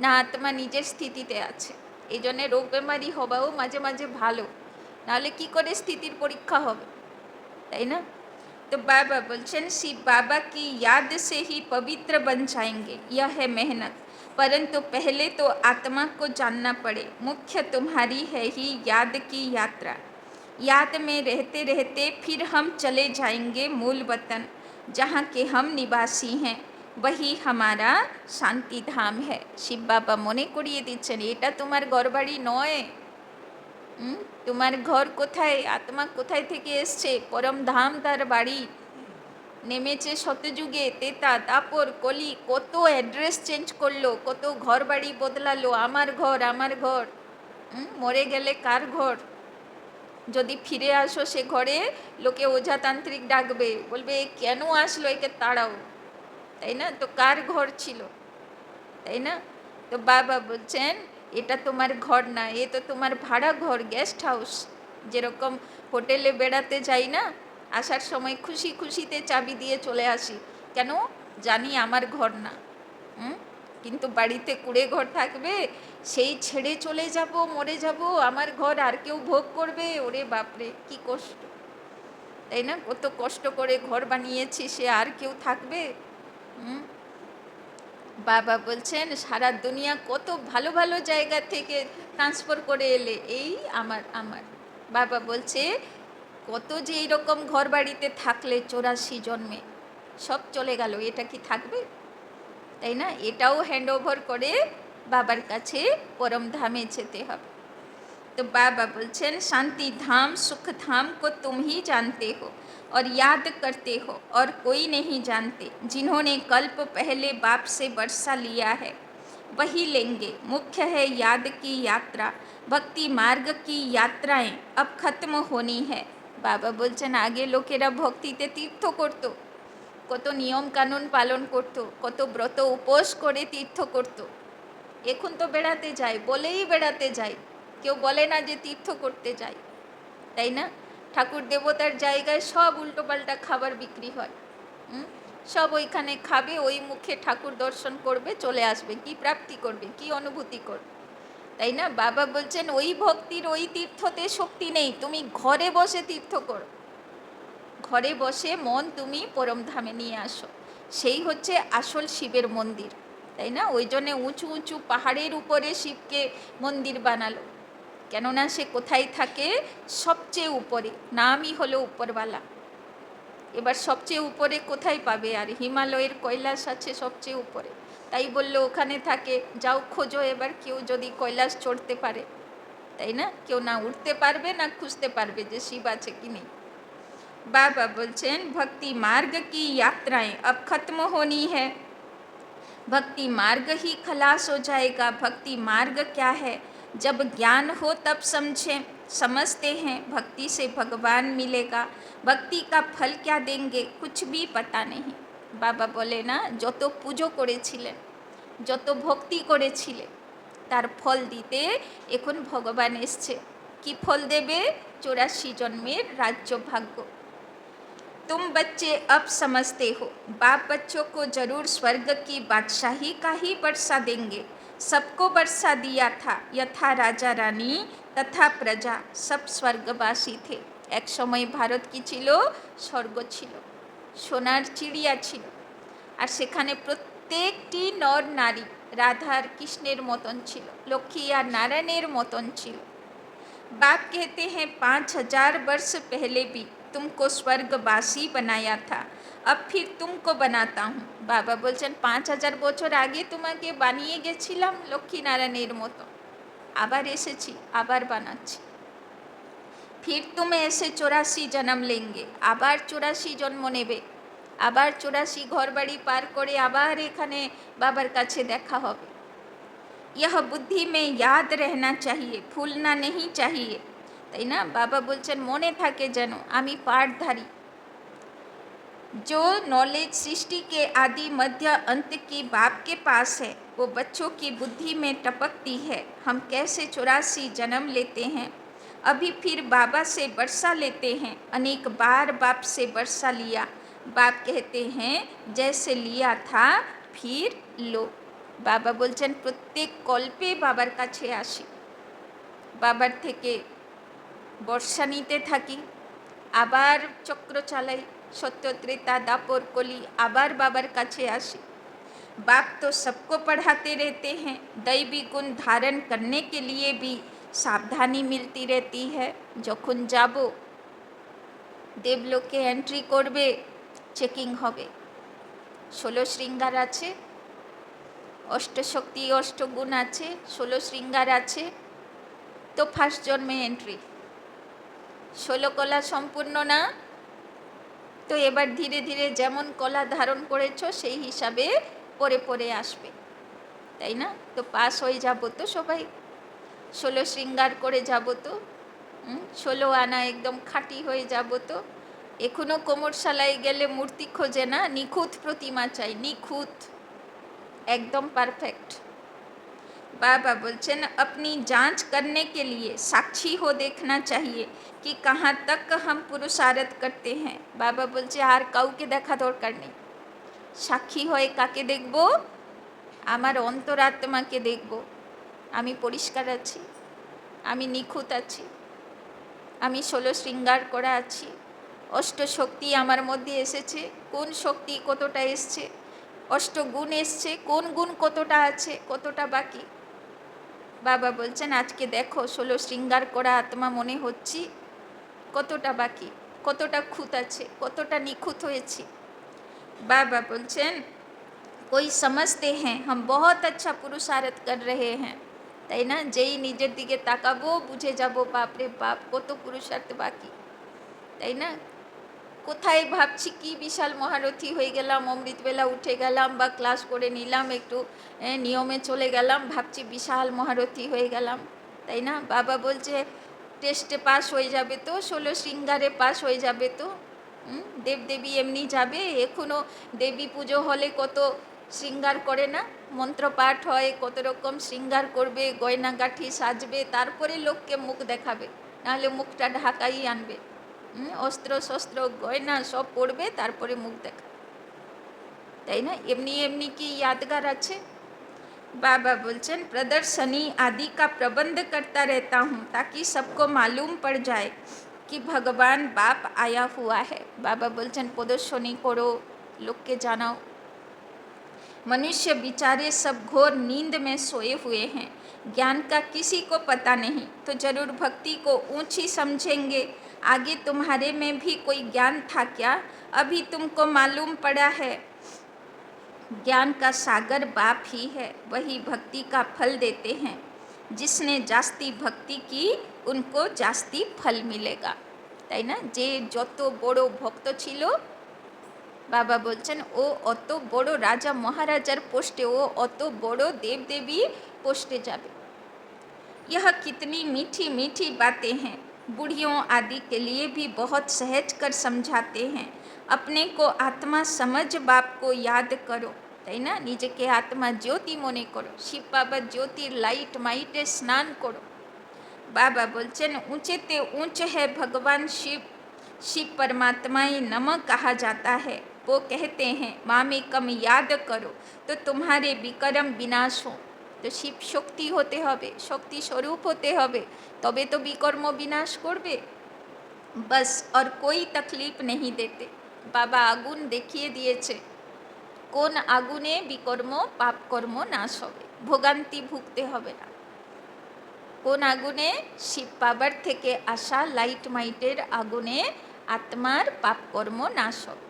না আত্মা নিজের স্থিতিতে আছে। এই জন্যে রোগ বেমারি হওয়াও মাঝে মাঝে ভালো, নাহলে কি করে স্থিতির পরীক্ষা হবে, তাই না? तो बाबा बोलचन सी बाबा की याद से ही पवित्र बन जाएंगे, यह है मेहनत, परंतु पहले तो आत्मा को जानना पड़े। मुख्य तुम्हारी है ही याद की यात्रा। याद में रहते रहते फिर हम चले जाएंगे मूल वतन, जहाँ के हम निवासी हैं, वही हमारा शांति धाम है। शिव बाबा मने करिए दिच्छेन एटा तुम्हार घरबाड़ी नय, তোমার ঘর কোথায়, আত্মা কোথায় থেকে এসছে, পরম ধাম তার বাড়ি। নেমেছে শতযুগে, তেতা দাপর কলি, কত অ্যাড্রেস চেঞ্জ করলো, কত ঘর বাড়ি বদলালো, আমার ঘর আমার ঘর। মরে গেলে কার ঘর? যদি ফিরে আসো সে ঘরে লোকে ওঝাতান্ত্রিক ডাকবে, বলবে কেন আসলো, একে তাড়াও, তাই না? তো কার ঘর ছিল, তাই না? তো বাবা বলছেন এটা তোমার ঘর না, এ তো তোমার ভাড়া ঘর, গেস্ট হাউস। যেরকম হোটেলে বেড়াতে যাই না, আসার সময় খুশি খুশিতে চাবি দিয়ে চলে আসি, কেন জানি আমার ঘর না। কিন্তু বাড়িতে কুড়ে ঘর থাকবে, সেই ছেড়ে চলে যাব, মরে যাব, আমার ঘর আর কেউ ভোগ করবে, ওরে বাপরে কি কষ্ট, তাই না? কত কষ্ট করে ঘর বানিয়েছি, সে আর কেউ থাকবে? বাবা বলছেন সারা দুনিয়া কত ভালো ভালো জায়গা থেকে ট্রান্সফার করে এলে, এই আমার আমার বাবা বলছে কত যে এইরকম ঘর বাড়িতে থাকলে 84 জন্মে সব চলে গেল, এটা কি থাকবে, তাই না? এটাও হ্যান্ড ওভার করে বাবার কাছে পরম ধামে যেতে হবে। तो बाबा बोलছেন शांति धाम सुख धाम को तुम ही जानते हो और याद करते हो, और कोई नहीं जानते। जिन्होंने कल्प पहले बाप से वर्षा लिया है वही लेंगे। मुख्य है याद की यात्रा, भक्ति मार्ग की यात्राएं अब खत्म होनी है। बाबा बोलছেন आगे लोकेरा भक्तिते तीर्थ करतो, কত নিয়ম কানুন পালন করতো, কত ব্রত উপোস করে তীর্থ করতো, এখন তো বেড়াতে যায় বলেই বেড়াতে যায়, কেউ বলে না যে তীর্থ করতে যাই, তাই না? ঠাকুর দেবতার জায়গায় সব উল্টোপাল্টা খাবার বিক্রি হয়, সব ওইখানে খাবে, ওই মুখে ঠাকুর দর্শন করবে, চলে আসবে, কি প্রাপ্তি করবে, কি অনুভূতি করবে, তাই না? বাবা বলছেন ওই ভক্তির ওই তীর্থতে শক্তি নেই, তুমি ঘরে বসে তীর্থ করো, ঘরে বসে মন তুমি পরমধামে নিয়ে আসো, সেই হচ্ছে আসল শিবের মন্দির, তাই না? ওই জন্যে উঁচু উঁচু পাহাড়ের উপরে শিবকে মন্দির বানালো, কেননা সে কোথায় থাকে, সবচেয়ে উপরে, নামই হলো উপরওয়ালা। এবার সবচেয়ে উপরে কোথায় পাবে, আর হিমালয়ের কৈলাস আছে সবচেয়ে উপরে, তাই বললো ওখানে থাকে, যাও খোঁজো এবার, কেউ যদি কৈলাস চড়তে পারে, তাই না? কেউ না উঠতে পারবে না খুঁজতে পারবে যে শিব আছে কি নেই। बाबा बोलছেন भक्ति मार्ग की यात्राएं अब खत्म होनी है, भक्ति मार्ग ही खलास हो जाएगा। भक्ति मार्ग क्या है, जब ज्ञान हो तब समझें, समझते हैं भक्ति से भगवान मिलेगा, भक्ति का फल क्या देंगे कुछ भी पता नहीं। बाबा बोले ना যত পুজো করেছিলেন, যত ভক্তি করেছিলে, তার ফল দিতে এখন ভগবান এসছে। কি ফল দেবে? 84 জন্মের রাজ্য ভাগ্য। तुम बच्चे अब समझते हो, बाप बच्चों को जरूर स्वर्ग की बादशाही का ही वर्षा देंगे। सबको वर्षा दिया था, यथा राजा रानी तथा प्रजा सब स्वर्गवासी थे। एक समय भारत की छिलो स्वर्ग छिलो, सोनार चिड़िया छिलो, और सेखाने प्रत्येकटी नर नारी राधा और कृष्णेर मतन छिलो, लक्ष्मी और नारायणेर मतन छिलो। बाप कहते हैं 5,000 वर्ष पहले भी तुमको स्वर्गवासी बनाया था, अब फिर तुमको बनाता हूँ। बाबा बोलছেন 5,000 বছর আগে তোমাকে বানিয়ে গেছিলাম লক্ষ্মীনারায়ণের মতো, আবার এসেছি, আবার বানাচ্ছি। फिर तुम ऐसे 84 जन्म लेंगे, আবার 84 জন্ম নেবে, আবার 84 ঘর বাড়ি পার করে আবার এখানে বাবার কাছে দেখা হবে। यह बुद्धि में याद रहना चाहिए, भूलना नहीं चाहिए। তাই না? বাবা বলছেন মনে থাকে যেন আমি পাঠধারী। जो नॉलेज सृष्टि के आदि मध्य अंत की बाप के पास है, वो बच्चों की बुद्धि में टपकती है। हम कैसे 84 जन्म लेते हैं, अभी फिर बाबा से वर्षा लेते हैं, अनेक बार बाप से वर्षा लिया। बाप कहते हैं जैसे लिया था फिर लो। বাবা বলছেন প্রত্যেক কল্পে বাবার কাছে আসি, বাবার থেকে বর্ষা নিতে থাকি, আবার চক্র চালাই, সত্য ত্রেতা দাপর কলি, আবার বাবার কাছে আসি। बाप तो सबको पढ़ाते रहते हैं, दैवी गुण धारण करने के लिए भी सावधानी मिलती रहती है। যখন যাব দেবলোকে এন্ট্রি করবে, চেকিং হবে, 16 শৃঙ্গার আছে, অষ্টশক্তি অষ্টগুণ আছে, 16 শৃঙ্গার আছে, তো ফার্স্ট জন্মে এন্ট্রি। 16 কলা সম্পূর্ণ না, তো এবার ধীরে ধীরে যেমন কলা ধারণ করেছো সেই হিসাবে পরে পরে আসবে, তাই না? তো পাস হয়ে যাব তো সবাই, 16 শৃঙ্গার করে যাব তো, 16 আনা একদম খাঁটি হয়ে যাব তো। এখনও কোমরশালায় গেলে মূর্তি খোঁজে না, নিখুঁত প্রতিমা চাই, নিখুঁত, एकदम परफेक्ट। बाबा बोलছেন अपनी जांच करने के लिए साक्षी हो देखना चाहिए कि कहाँ तक हम पुरुषार्थ करते हैं। बाबा बोलছে আর কাউকে দেখা দরকার নেই, সাক্ষী হয়ে কাকে দেখব? আমার অন্তরাত্মাকে দেখব। আমি পরিষ্কার আছি, আমি নিখুঁত আছি, আমি 16 শৃঙ্গার করা আছি, অষ্টশক্তি আমার মধ্যে এসেছে, কোন শক্তি কতটা এসছে, অষ্টগুণ এসছে, কোন গুণ কতটা আছে, কতটা বাকি। বাবা বলছেন আজকে দেখো 16 শৃঙ্গার করা আত্মা মনে হচ্ছি, কতটা বাকি, কতটা খুঁত আছে, কতটা নিখুঁত হয়েছি। বাবা বলছেন कोई समझते हैं हम बहुत अच्छा पुरुषार्थ कर रहे हैं, তাই না? যেই নিজের দিকে তাকাবো বুঝে যাব বাপরে বাপ কত পুরুষার্থ বাকি, তাই না? কোথায় ভাবছি কি বিশাল মহারথী হয়ে গেলাম, অমৃতবেলা উঠে গেলাম বা ক্লাস করে নিলাম, একটু নিয়মে চলে গেলাম, ভাবছি বিশাল মহারথী হয়ে গেলাম, তাই না? বাবা বলছে টেস্টে পাস হয়ে যাবে তো, 16 শৃঙ্গারে পাস হয়ে যাবে তো, দেবদেবী এমনি যাবে। এখনও দেবী পুজো হলে কত শৃঙ্গার করে না, মন্ত্রপাঠ হয়, কত রকম শৃঙ্গার করবে, গয়নাগাঠি সাজবে, তারপরে লোককে মুখ দেখাবে, নাহলে মুখটা ঢাকাই আনবে, অস্ত্র শস্ত্র গয়না সব পড়বে, তারপরে মুখ দেখা, তাই না? এমনি এমনি কি यादगार আছে? बाबा बोलছেন प्रदर्शनी आदि का प्रबंध करता रहता हूँ ताकि सबको मालूम पड़ जाए कि भगवान बाप आया हुआ है। बाबा बोलছেন प्रदर्शनी करो, लोकके जानाओ। मनुष्य बेचारे सब घोर नींद में सोए हुए हैं, ज्ञान का किसी को पता नहीं, तो जरूर भक्ति को ऊंची समझेंगे। आगे तुम्हारे में भी कोई ज्ञान था क्या? अभी तुमको मालूम पड़ा है ज्ञान का सागर बाप ही है, वही भक्ति का फल देते हैं। जिसने जास्ती भक्ति की उनको जास्ती फल मिलेगा, তাই না? যে যত বড় ভক্ত ছিল, বাবা বলছেন ও অত বড় রাজা মহারাজার পোস্টে, ও অত বড় দেবদেবী পোস্টে যাবে। यह कितनी मीठी मीठी बातें हैं, बूढ़ियों आदि के लिए भी बहुत सहज कर समझाते हैं। अपने को आत्मा समझ बाप को याद करो, তাই না? নিজেকে আত্মা জ্যোতি মনে করো, শিব বাবার জ্যোতির লাইট মাইটে স্নান করো। बाबा बोलছেন ऊंचेते ऊंच है भगवान शिव, शिव परमात्माएं नमः कहा जाता है। वो कहते हैं मामेकम याद करो तो तुम्हारे विकर्म विनाश हो। तो शिव शक्ति होते হবে, शक्ति स्वरूप होते হবে, তবে তো বিকর্ম বিনাশ করবে। बस और कोई तकलीफ नहीं देते। बाबा আগুন দেখিয়ে দিয়েছে কোন আগুনে বিকর্ম পাপ কর্ম নাশ হবে, ভোগান্তি ভুগতে হবে না। কোন আগুনে? শিব বাবার থেকে আসা লাইট মাইটের আগুনে আত্মার পাপকর্ম নাশ হবে,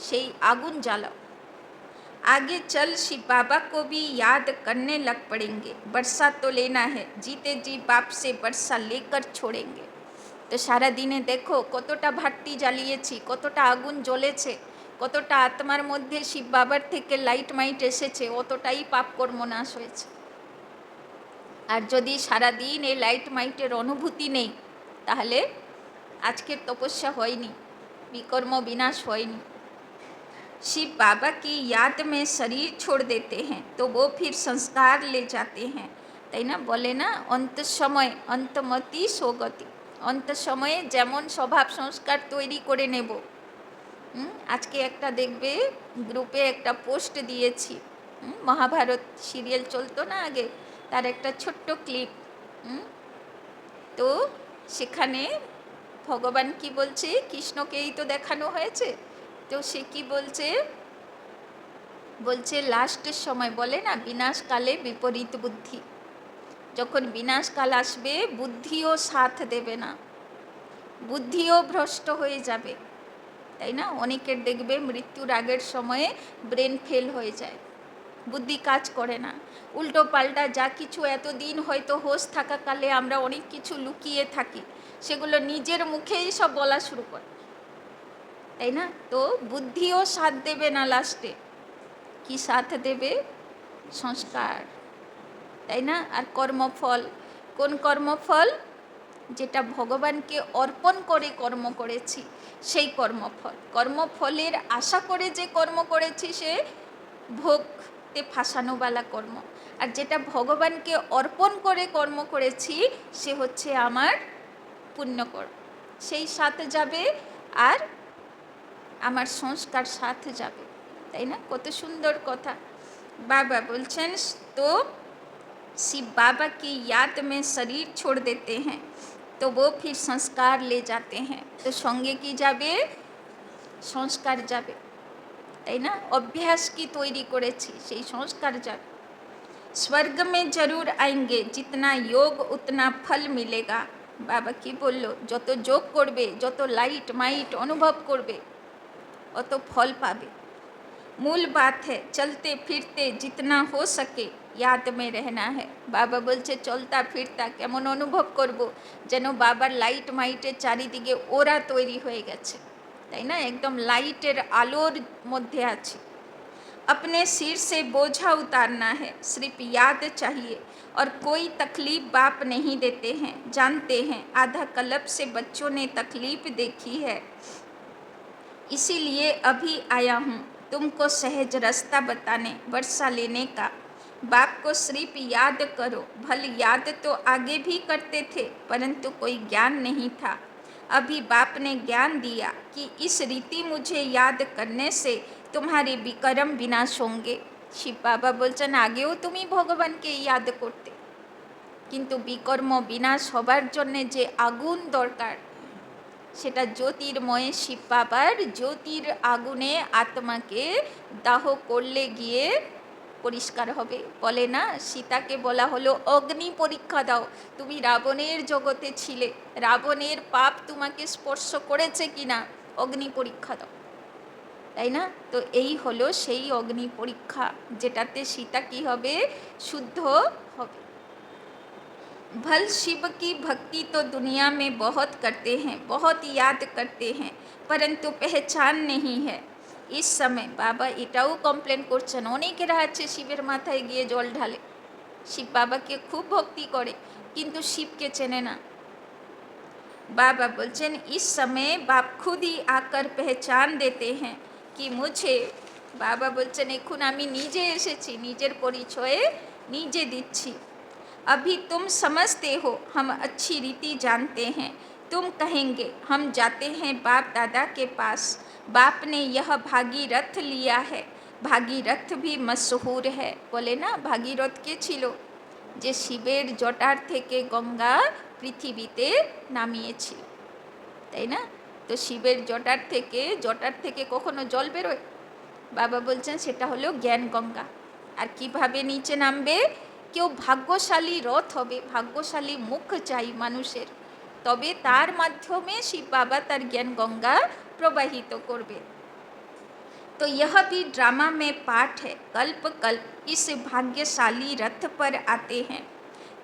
সেই আগুন জ্বালাও। आगे चल शिव बाबा को भी याद करने लग पड़ेंगे, बरसा तो लेना है, जीते जी बाप से बरसा लेकर छोड़ेंगे। তো সারা দিনে দেখো কতটা ভাট্টি জ্বালিয়েছি, কতটা আগুন জ্বলেছে, কতটা আত্মার মধ্যে শিব বাবার থেকে লাইট মাইট এসেছে, অতটাই পাপকর্ম নাশ হয়েছে। আর যদি সারাদিন এই লাইট মাইটের অনুভূতি নেই, তাহলে আজকের তপস্যা হয়নি, বিকর্ম বিনাশ হয়নি। शिव बाबा की याद में शरीर छोड़ देते हैं तो वो फिर संस्कार ले जाते हैं, তাই না? বলে না অন্ত সময় অন্তমতি সৌগতি, অন্ত সময়ে যেমন স্বভাব সংস্কার তৈরি করে নেব। আজকে একটা দেখবে গ্রুপে একটা পোস্ট দিয়েছি, মহাভারত সিরিয়াল চলতো না আগে, তার একটা ছোট্ট ক্লিপ। তো সেখানে ভগবান কি বলছে, কৃষ্ণকেই তো দেখানো হয়েছে, তো সে কি বলছে, বলছে লাস্টের সময় বলে না বিনাশকালে বিপরীত বুদ্ধি, যখন বিনাশকাল আসবে বুদ্ধিও সাথ দেবে না, বুদ্ধিও ভ্রষ্ট হয়ে যাবে, তাই না? অনেকের দেখবে মৃত্যুর আগের সময়ে ব্রেন ফেল হয়ে যায়, বুদ্ধি কাজ করে না, উল্টো পাল্টা যা কিছু এতদিন হয়তো হোশ থাকাকালে আমরা অনেক কিছু লুকিয়ে থাকি, সেগুলো নিজের মুখেই সব বলা শুরু করে, তাই না? তো বুদ্ধিও সাথ দেবে না, লাস্টে কি সাথ দেবে? সংস্কার, তাই না? আর কর্মফল, কোন কর্মফল? যেটা ভগবানকে অর্পণ করে কর্ম করেছি সেই কর্মফল। কর্মফলের আশা করে যে কর্ম করেছি সে ভোগতে ফাঁসানোওয়ালা কর্ম, আর যেটা ভগবানকে অর্পণ করে কর্ম করেছি সে হচ্ছে আমার পুণ্যকর্ম, সেই সাথে যাবে আর আমার সংস্কার সাথে যাবে, তাই না? কত সুন্দর কথা। बाबा बोलছেন तो शिव बाबा की याद में शरीर छोड़ देते हैं तो वो फिर संस्कार ले जाते हैं, তো সঙ্গে কি যাবে? সংস্কার যাবে, তাই না? অভ্যাস কি তৈরি করেছি সেই সংস্কার যাবে। स्वर्ग में जरूर आएंगे जितना योग उतना फल मिलेगा, বাবা কি বললো, যত যোগ করবে, যত লাইট মাইট অনুভব করবে, অত ফল পাবে। मूल बात है चलते फिरते जितना हो सके याद में रहना है, বাবা বলছে চলতা ফিরতা কেমন অনুভব করব, যেন বাবার লাইট মাইটের চারিদিকে ওরা তৈরি হয়ে গেছে, তাই না? একদম লাইটের আলোর মধ্যে আছে। अपने सिर से बोझा उतारना है, सिर्फ याद चाहिए और कोई तकलीफ बाप नहीं देते हैं, जानते हैं आधा कल्प से बच्चों ने तकलीफ देखी है, इसीलिए अभी आया हूँ तुमको सहज रास्ता बताने, वर्षा लेने का। बाप को सिर्फ याद करो, भल याद तो आगे भी करते थे परंतु कोई ज्ञान नहीं था, अभी बाप ने ज्ञान दिया कि इस रीति मुझे याद करने से तुम्हारे विकर्म विनाश होंगे। শিব বাবা বলছেন আগেও তুমি ভগবানকে ইয়াদ করতে, কিন্তু বিকর্ম বিনাশ হবার জন্যে যে আগুন দরকার সেটা জ্যোতির্ময় শিব বাবার জ্যোতির আগুনে আত্মাকে দাহ করলে গিয়ে পরিষ্কার হবে। বলে না সীতাকে বলা হলো অগ্নি পরীক্ষা দাও, তুমি রাবণের জগতে ছিলে, রাবণের পাপ তোমাকে স্পর্শ করেছে কিনা, অগ্নি পরীক্ষা দাও, তাই না? তো এই হলো সেই অগ্নি পরীক্ষা যেটাতে সীতা কি হবে? শুদ্ধ হবে। भल शिव की भक्ति तो दुनिया में बहुत करते हैं, बहुत याद करते हैं, परंतु पहचान नहीं है। इस समय बाबा এটাও কমপ্লেন করছেন, অনেকেরা আছে শিবের মাথায় গিয়ে জল ঢালে, শিব বাবাকে খুব ভক্তি করে কিন্তু শিবকে চেনে না। बाबा बोलছেন इस समय बाप खुद ही आकर पहचान देते हैं कि मुझे, বাবা বলছেন এখন আমি নিজে এসেছি, নিজের পরিচয়ে নিজে দিচ্ছি। अभी तुम समझते हो हम अच्छी रीति जानते हैं, तुम कहेंगे हम जाते हैं बाप दादा के पास, बाप ने यह भागीरथ लिया है, भागीरथ भी मशहूर है। बोले ना भागीरथ के छिलो যে শিবের জটার থেকে গঙ্গা পৃথিবীতে নামিয়েছিল, তাই না? তো শিবের জটার থেকে কখনো জল বেরোয়? বাবা বলছেন সেটা হলো জ্ঞান গঙ্গা। আর কিভাবে নিচে নামবে? কেউ ভাগ্যশালী রথ হবে, ভাগ্যশালী মুখ চাই মানুষের, তবে তার মাধ্যমে শিব বাবা তার জ্ঞান গঙ্গা প্রবাহিত করবে। तो यह भी ड्रामा में पाठ है, कल्प कल्प इस भाग्यशाली रथ पर आते हैं।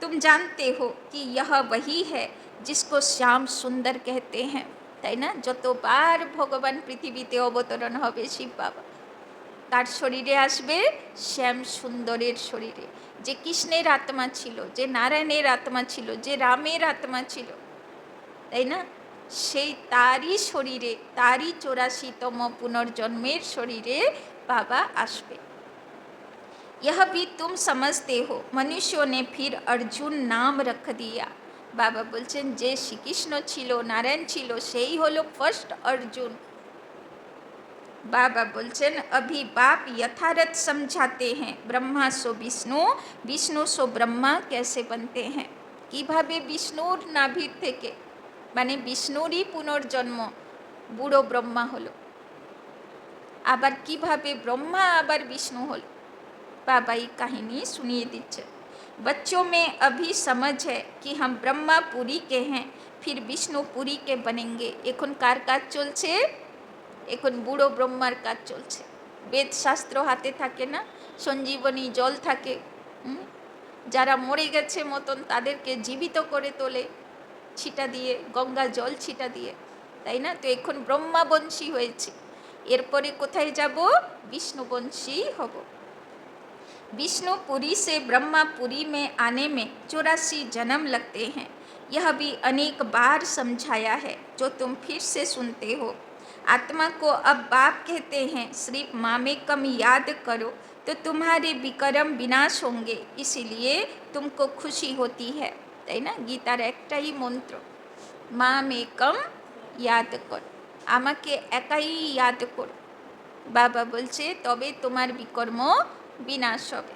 तुम जानते हो कि यह वही है जिसको श्याम सुंदर कहते हैं, তাই না? যতবার ভগবান পৃথিবীতে অবতরণ হবে শিব বাবা কার শরীরে আসবে? শ্যাম সুন্দরের শরীরে, যে কৃষ্ণের আত্মা ছিল, যে নারায়ণের আত্মা ছিল, যে রামের আত্মা ছিল, তাই না? সেই তারই শরীরে, তারই 84তম পুনর্জন্মের শরীরে বাবা আসবে। यह भी तुम समझते हो, मनुष्यों ने फिर अर्जुन नाम रख दिया। बाबा বলছেন যে শ্রীকৃষ্ণ ছিল, নারায়ণ ছিল, সেই হলো ফার্স্ট अर्जुन। बाबा बोलचन अभी बाप यथारथ समझाते हैं, ब्रह्मा सो विष्णु, विष्णु सो ब्रह्मा कैसे बनते हैं। কিভাবে বিষ্ণুর নাভির থেকে, মানে বিষ্ণুরই পুনর্জন্ম বুড়ো ব্রহ্মা হলো, আবার কিভাবে ব্রহ্মা আবার বিষ্ণু হলো, बाबा ये कहानी सुनिए दीजिए। बच्चों में अभी समझ है कि हम ब्रह्मापुरी के हैं, फिर विष्णुपुरी के बनेंगे। এখন কার কাজ চলছে? এখন বুড়ো ব্রহ্মার কাজ চলছে। বেদ শাস্ত্র হাতে থাকে না, সঞ্জীবনী জল থাকে, যারা মরে গেছে মতন তাদেরকে জীবিত করে তোলে ছিটা দিয়ে, গঙ্গা জল ছিটা দিয়ে, তাই না? তো এখন ব্রহ্মাবংশী হয়েছে, এরপরে কোথায় যাব? বিষ্ণুবংশী হব। विष्णुपुरी से ब्रह्मापुरी में आने में 84 जन्म लगते हैं। यह भी अनेक बार समझाया है, जो तुम फिर से सुनते हो। आत्मा को अब बाप कहते हैं, सिर्फ मामेकम याद करो तो तुम्हारे विक्रम विनाश होंगे, इसीलिए तुमको खुशी होती है, তাই না? গীতার একটাই মন্ত্র, মামেকম याद करो, আমাকে একাই याद করো। বাবা বলছে তবে তোমার বিকর্ম विनाश होवे।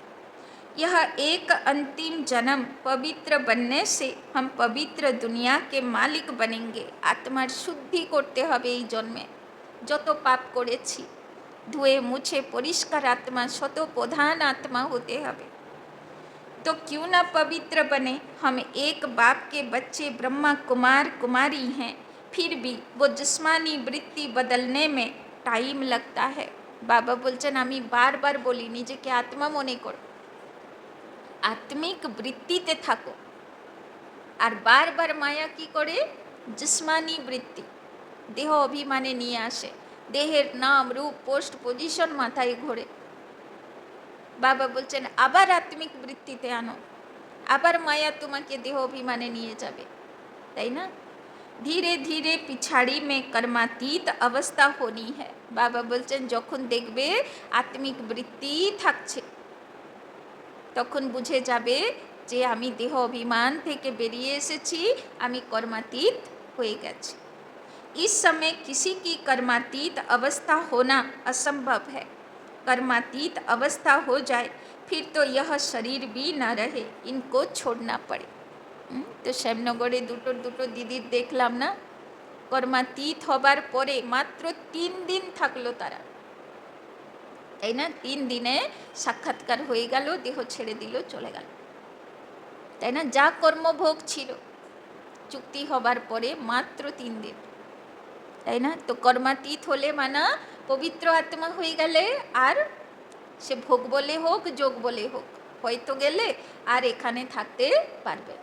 यह एक अंतिम जन्म पवित्र बनने से हम पवित्र दुनिया के मालिक बनेंगे। आत्मार शुद्धि करते हबे এই জন্মে, যত পাপ করেছি ধুয়ে মুছে পরিষ্কার আত্মা, শত প্রধান আত্মা होते हबे। तो क्यों ना पवित्र बने? हम एक बाप के बच्चे ब्रह्मा कुमार कुमारी हैं, फिर भी वो जिस्मानी वृत्ति बदलने में टाइम लगता है। बाबा बोलছেন আমি বারবার বলি নিজেকে আত্মা মনে করো, আত্মিক বৃত্তিতে থাকো। আর বারবার মায়া কি করে? জিসমানি বৃত্তি, দেহ অভিমানে নিয়ে আসে, দেহের নাম রূপ পোস্ট পজিশন মাথায় ঘোরে। বাবা বলছেন আবার আত্মিক বৃত্তিতে আনো, আবার মায়া তোমাকে দেহ অভিমানে নিয়ে যাবে, তাই না? ধীরে ধীরে পিছাড়ি মে কর্মাতীত অবস্থা হোনি হ্যায়। বাবা বলছেন যখন দেখবে আত্মিক বৃত্তি থাকছে, তখন বুঝে যাবে যে আমি দেহ অভিমান থেকে বেরিয়ে এসেছি, আমি কর্মাতীত হয়ে গেছি। इस समय किसी की कर्मातीत अवस्था होना असंभव है। कर्मातीत अवस्था हो जाए फिर तो यह शरीर भी न रहे, इनको छोड़ना पड़े। তো শ্যামনগরে দুটো দিদির দেখলাম না, কর্মাতীত হবার পরে মাত্র 3 দিন থাকলো তারা, তাই না? 3 দিনে সাক্ষাৎকার হয়ে গেল, দেহ ছেড়ে দিল, চলে গেল, তাই না? যা কর্মভোগ ছিল চুক্তি হবার পরে মাত্র 3 দিন, তাই না? তো কর্মাতীত হলে মানা পবিত্র আত্মা হয়ে গেলে আর সে ভোগ বলে হোক যোগ বলে হোক হয়তো গেলে আর এখানে থাকতে পারবে।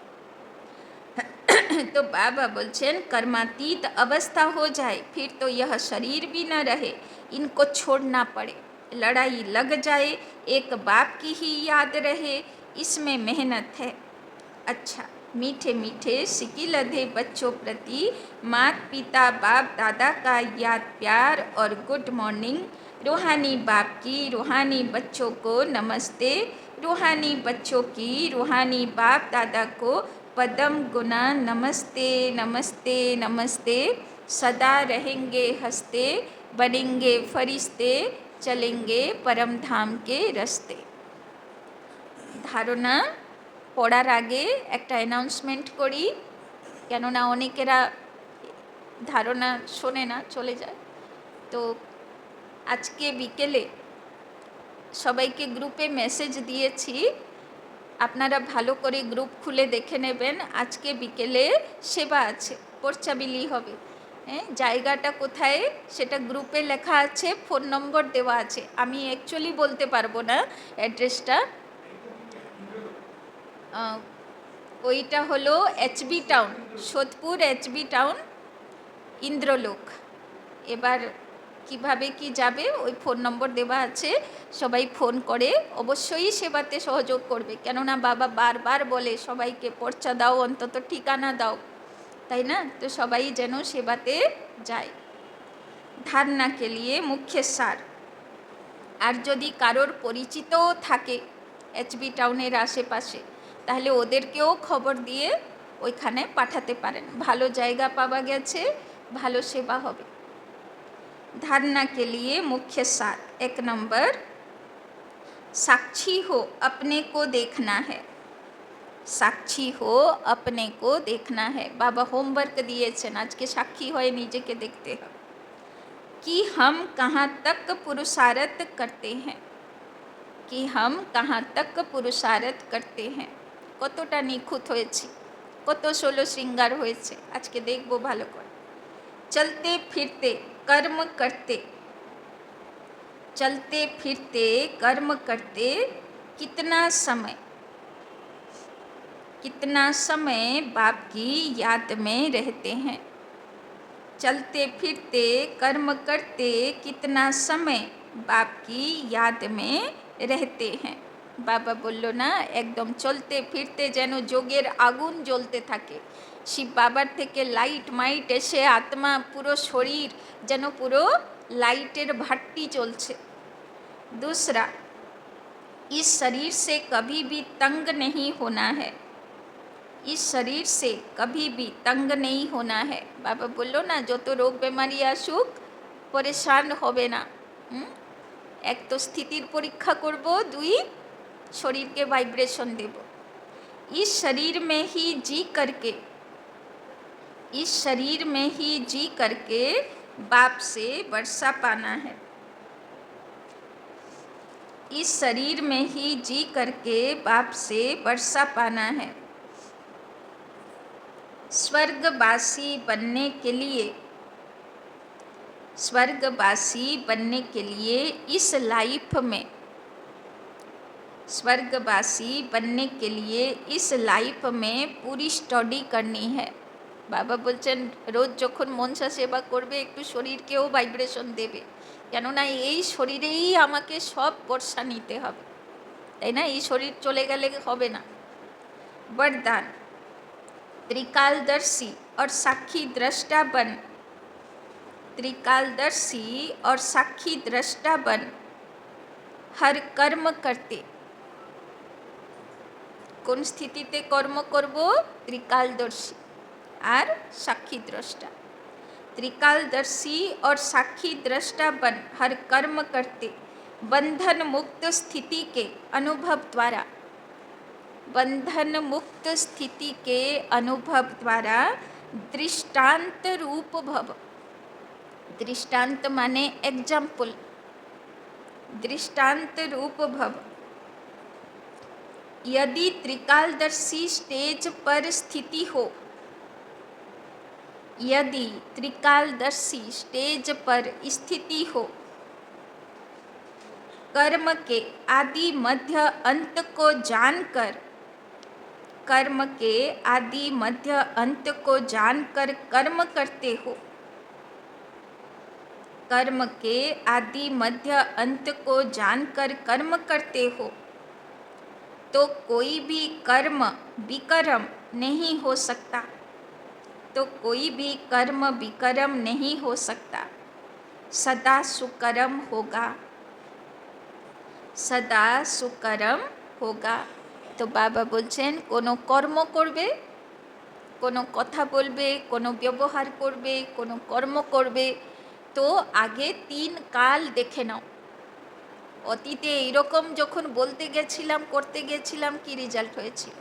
तो बाबा बोलছেন कर्मातीत अवस्था हो जाए फिर तो यह शरीर भी न रहे, इनको छोड़ना पड़े। लड़ाई लग जाए एक बाप की ही याद रहे, इसमें मेहनत है। अच्छा, मीठे मीठे सिकी लधे बच्चों प्रति मात पिता बाप दादा का याद प्यार और गुड मॉर्निंग। रूहानी बाप की रूहानी बच्चों को नमस्ते, रूहानी बच्चों की रूहानी बाप दादा को पदम गुना नमस्ते नमस्ते नमस्ते। सदा रहेंगे हंसते, बनेंगे फरिश्ते, चलेंगे परम धाम के रास्ते। ধারণা পড়ার আগে একটা অ্যানাউন্সমেন্ট করি, কেননা অনেকেরা ধারণা শোনে না, চলে যায়। তো আজকে বিকেলে সবাইকে গ্রুপে মেসেজ দিয়েছি, আপনারা ভালো করে গ্রুপ খুলে দেখে নেবেন, আজকে বিকেলে সেবা আছে, পর্চা বিলি হবে। হ্যাঁ, জায়গাটা কোথায় সেটা গ্রুপে লেখা আছে, ফোন নম্বর দেওয়া আছে। আমি অ্যাকচুয়ালি বলতে পারবো না অ্যাড্রেসটা। ওইটা হলো HB town, Sodepur HB town, Indralok. এবার কিভাবে কি যাবে ওই ফোন নম্বর দেওয়া আছে, সবাই ফোন করে অবশ্যই সেবাতে সহযোগ করবে, কেননা বাবা বারবার বলে সবাইকে পর্চা দাও, অন্তত ঠিকানা দাও, তাই না? তো সবাই যেন সেবাতে যায়। ধারণা কে লিয়ে মুখ্য সার। আর যদি কারোর পরিচিতও থাকে এইচবি টাউনের আশেপাশে, তাহলে ওদেরকেও খবর দিয়ে ওইখানে পাঠাতে পারেন। ভালো জায়গা পাওয়া গেছে, ভালো সেবা হবে। धारणा के लिए मुख्य सार। 1 नंबर, साक्षी हो अपने को देखना है। साक्षी हो अपने को देखना है। बाबा होमवर्क दिएছেন, আজকে সাক্ষী হয়ে নিজেকে দেখতে হবে कि हम कहाँ तक पुरुषार्थ करते हैं, कि हम कहाँ तक पुरुषार्थ करते हैं। কতটা নিখুঁত হয়েছি, কত 16 শৃঙ্গার হয়েছে, আজকে দেখবো ভালো করে। चलते फिरते कर्म करते, चलते फिरते कर्म करते कितना समय बाप की याद में रहते हैं। चलते फिरते कर्म करते कितना समय बाप की याद में रहते हैं। বাবা বলল না, একদম চলতে ফিরতে যেন যোগের আগুন জ্বলতে থাকে। শিব বাবার থেকে লাইট মাইট এসে আত্মা, পুরো শরীর যেন পুরো লাইটের ভাট্টি চলছে। दूसरा, इस शरीर से कभी भी तंग नहीं होना है। इस शरीर से कभी भी तंग नहीं होना है। बाबा बोलो ना, যত রোগ বেমারি আসুক পরেশান হবে না। এক তো স্থিতির পরীক্ষা করব, 2 শরীরকে ভাইব্রেশন দেব। इस शरीर में ही जी करके, इस शरीर में ही जी करके बाप से वर्षा पाना है। इस शरीर में ही जी करके बाप से वर्षा पाना है। स्वर्गवासी बनने के लिए, स्वर्गवासी बनने के लिए इस लाइफ में, स्वर्गवासी बनने के लिए इस लाइफ में पूरी स्टडी करनी है। বাবা বলছেন রোজ যখন মনসা সেবা করবে একটু শরীরকেও ভাইব্রেশন দেবে, কেননা এই শরীরেই আমাকে সব বর্ষা নিতে হবে, তাই না? এই শরীর চলে গেলে হবে না। वरदान, त्रिकालदर्शी और साक्षी दृष्टा बन, त्रिकालदर्शी और साक्षी दृष्टा बन, हर कर्म करते। কোন স্থিতিতে কর্ম করব? त्रिकालदर्शी और साक्षी दृष्टा। त्रिकालदर्शी और साक्षी दृष्टा बन, हर कर्म करते बंधन मुक्त स्थिति के अनुभव द्वारा, बंधन मुक्त स्थिति के अनुभव द्वारा दृष्टांत रूप भव। दृष्टांत माने एग्जाम्पल, दृष्टांत रूप भव। यदि त्रिकालदर्शी स्टेज पर स्थिति हो, यदि त्रिकालदर्शी स्टेज पर स्थिति हो, कर्म के आदि मध्य अंत को जानकर, कर्म के आदि मध्य अंत को जानकर कर्म करते हो, कर्म के आदि मध्य अंत को जानकर कर्म करते हो, तो कोई भी कर्म विकर्म नहीं हो सकता, तो कोई भी कर्म विकर्म नहीं हो सकता, सदा सुकर्म होगा, सदा सुकर्म होगा। तो बाबा বলছেন কোনো কর্ম করবে, কোনো কথা বলবে, কোনো ব্যবহার করবে, কোনো কর্ম করবে, তো আগে 3 কাল দেখে নাও। অতীতে এইরকম যখন বলতে গেছিলাম, করতে গেছিলাম, কি রেজাল্ট হয়েছিল?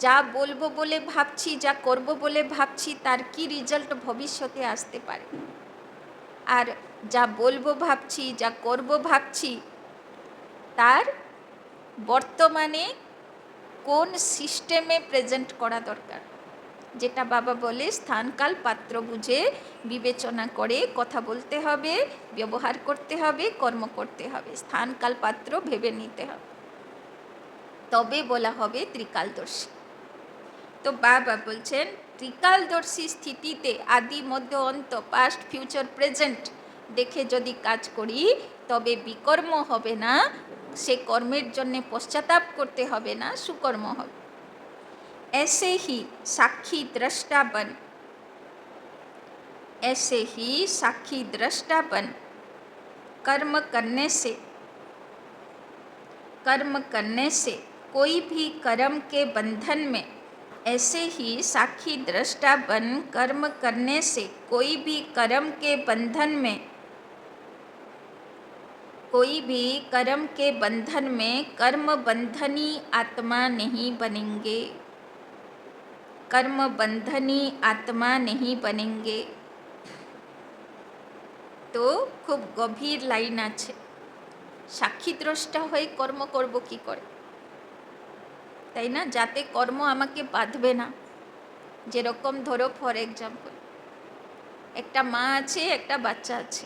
যা বলবো বলে ভাবছি, যা করব বলে ভাবছি, তার কি রেজাল্ট ভবিষ্যতে আসতে পারে? আর যা বলবো ভাবছি, যা করব ভাবছি, তার বর্তমানে কোন সিস্টেমে প্রেজেন্ট করা দরকার, যেটা বাবা বলে স্থানকাল পাত্র বুঝে বিবেচনা করে কথা বলতে হবে, ব্যবহার করতে হবে, কর্ম করতে হবে, স্থানকাল পাত্র ভেবে নিতে হবে, তবে বলা হবে ত্রিকালদর্শী। তো বাবা বলছেন ত্রিকালদর্শী স্থিতিতে আদি মধ্য অন্ত, পাস্ট ফিউচার প্রেজেন্ট দেখে যদি কাজ করি তবে বিকর্ম হবে না, সে কর্মের জন্য পশ্চাতাপ করতে হবে না, সুকর্ম হবে। ऐसे ही साक्षी दृष्टा बन, ऐसे ही साक्षी दृष्टा बन, कर्म करने से कोई भी कर्म के बंधन में, ऐसे ही साक्षी दृष्टा बन, कर्म करने से कोई भी कर्म के बंधन में, कोई भी कर्म के बंधन में कर्म बंधनी आत्मा नहीं बनेंगे, कर्म बंधनी आत्मा नहीं बनेंगे। तो खूब गभीर लाइन आछे, साक्षी द्रष्टा हয়ে কর্ম করব কি করে, তাই না? যাতে কর্ম আমাকে বাঁধবে না। যেরকম ধরো ফর এক্সাম্পল, একটা মা আছে, একটা বাচ্চা আছে,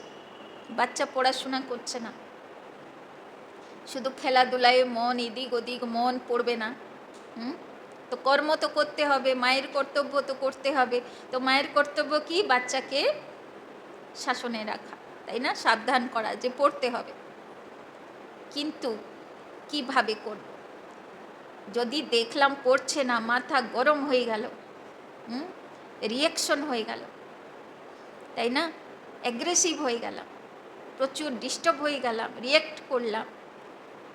বাচ্চা পড়াশোনা করছে না, শুধু খেলাধুলায় মন, এদিক ওদিক মন, পড়বে না। তো কর্ম তো করতে হবে, মায়ের কর্তব্য তো করতে হবে। তো মায়ের কর্তব্য কি? বাচ্চাকে শাসনে রাখা, তাই না? সাবধান করা যে পড়তে হবে। কিন্তু কিভাবে করব? যদি দেখলাম পড়ছে না, মাথা গরম হয়ে গেল, রিয়াকশন হয়ে গেল, তাই না? অ্যাগ্রেসিভ হয়ে গেলাম, প্রচুর ডিস্টার্ব হয়ে গেলাম, রিয়াক্ট করলাম,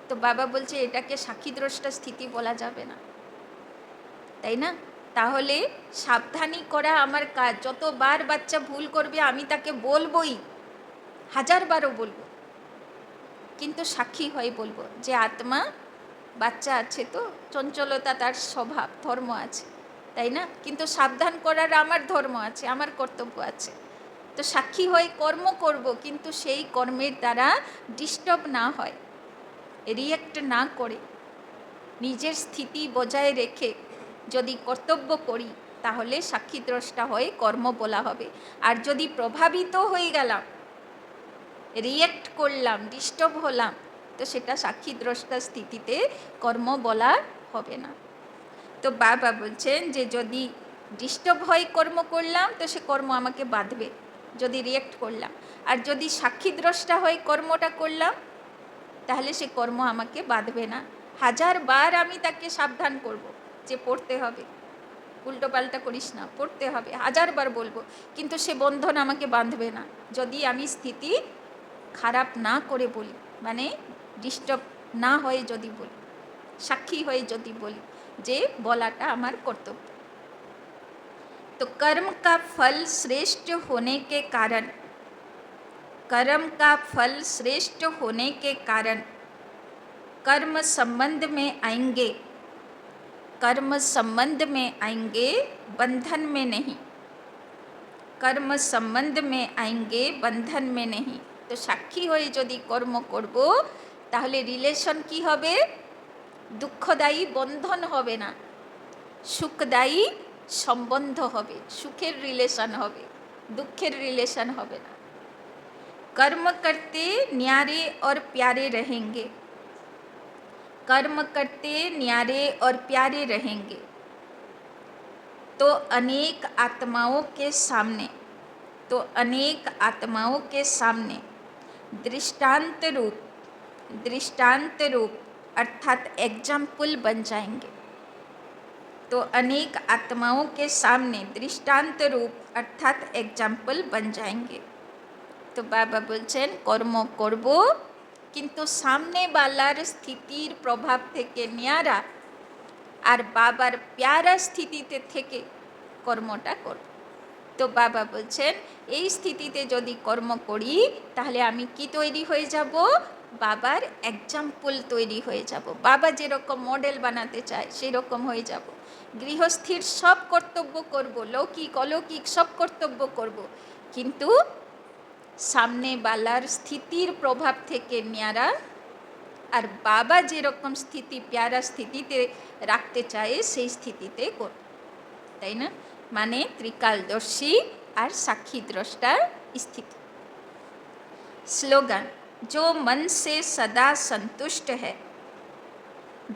তো বাবা বলছে এটাকে সাক্ষীদ্রষ্টা স্থিতি বলা যাবে না, তাই না? তাহলে সাবধানী করা আমার কাজ। যতবার বাচ্চা ভুল করবে আমি তাকে বলবই, হাজারবারও বলবো, কিন্তু সাক্ষী হয়ে বলবো যে আত্মা, বাচ্চা আছে তো, চঞ্চলতা তার স্বভাব, ধর্ম আছে, তাই না? কিন্তু সাবধান করার আমার ধর্ম আছে, আমার কর্তব্য আছে। তো সাক্ষী হয়ে কর্ম করব, কিন্তু সেই কর্মের দ্বারা ডিস্টার্ব না হয়, রিয়েক্ট না করে, নিজের স্থিতি বজায় রেখে যদি কর্তব্য করি তাহলে সাক্ষীদ্রষ্টা হয়ে কর্ম বলা হবে। আর যদি প্রভাবিত হয়ে গেলাম, রিয়েক্ট করলাম, ডিস্টার্ব হলাম, তো সেটা সাক্ষীদ্রষ্টা স্থিতিতে কর্ম বলা হবে না। তো বাবা বলছেন যে যদি ডিস্টার্ব হয়ে কর্ম করলাম তো সে কর্ম আমাকে বাঁধবে, যদি রিয়েক্ট করলাম। আর যদি সাক্ষীদ্রষ্টা হয়ে কর্মটা করলাম তাহলে সে কর্ম আমাকে বাঁধবে না। হাজারবার আমি তাকে সাবধান করব যে পড়তে হবে, উল্টোপাল্টা করিস না, পড়তে হবে, হাজারবার বলবো, কিন্তু সে বন্ধন আমাকে বাঁধবে না যদি আমি স্থিতি খারাপ না করে বলি, মানে ডিস্টার্ব না হয়ে যদি বলি, সাক্ষী হয়ে যদি বলি যে বলাটা আমার কর্তব্য। तो कर्म का फल श्रेष्ठ होने के कारण, कर्म का फल श्रेष्ठ होने के कारण कर्म संबंध में आएंगे, कर्म संबंध में आएंगे, बंधन में नहीं, कर्म संबंध में आएंगे, बंधन में नहीं। तो साक्षी হয়ে যদি কর্ম করব তাহলে রিলেশন কি হবে? দুঃখদায়ী বন্ধন হবে না, সুখদায়ী সম্বন্ধ হবে, সুখের রিলেশন হবে, দুঃখের রিলেশন হবে না। कर्म करते न्यारे और प्यारे रहेंगे, कर्म करते न्यारे और प्यारे रहेंगे। तो अनेक आत्माओं के सामने, तो अनेक आत्माओं के सामने दृष्टांत रूप अर्थात एग्जाम्पल बन जाएंगे। तो अनेक आत्माओं के सामने दृष्टांत रूप अर्थात एग्जाम्पल बन जाएंगे। तो बाबा बोलছেন কর্ম করব, কিন্তু সামনেওয়ালার স্থিতির প্রভাব থেকে ন্যারা আর বাবার প্যারা স্থিতিতে থেকে কর্মটা করব। তো বাবা বলছেন এই স্থিতিতে যদি কর্ম করি তাহলে আমি কি তৈরি হয়ে যাব? বাবার এক্সাম্পল তৈরি হয়ে যাব। বাবা যেরকম মডেল বানাতে চায় সেরকম হয়ে যাব। গৃহস্থির সব কর্তব্য করব, লৌকিক অলৌকিক সব কর্তব্য করব, কিন্তু সামনেওয়ালার স্থিতির প্রভাব থেকে ন্যারা আর বাবা যেরকম স্থিতি প্যারা স্থিতিতে রাখতে চায় সেই স্থিতিতে করো, তাই না? মানে ত্রিকালদর্শী আর সাক্ষী দ্রষ্টার স্থিতি। स्लोगन, जो मन से सदा संतुष्ट है,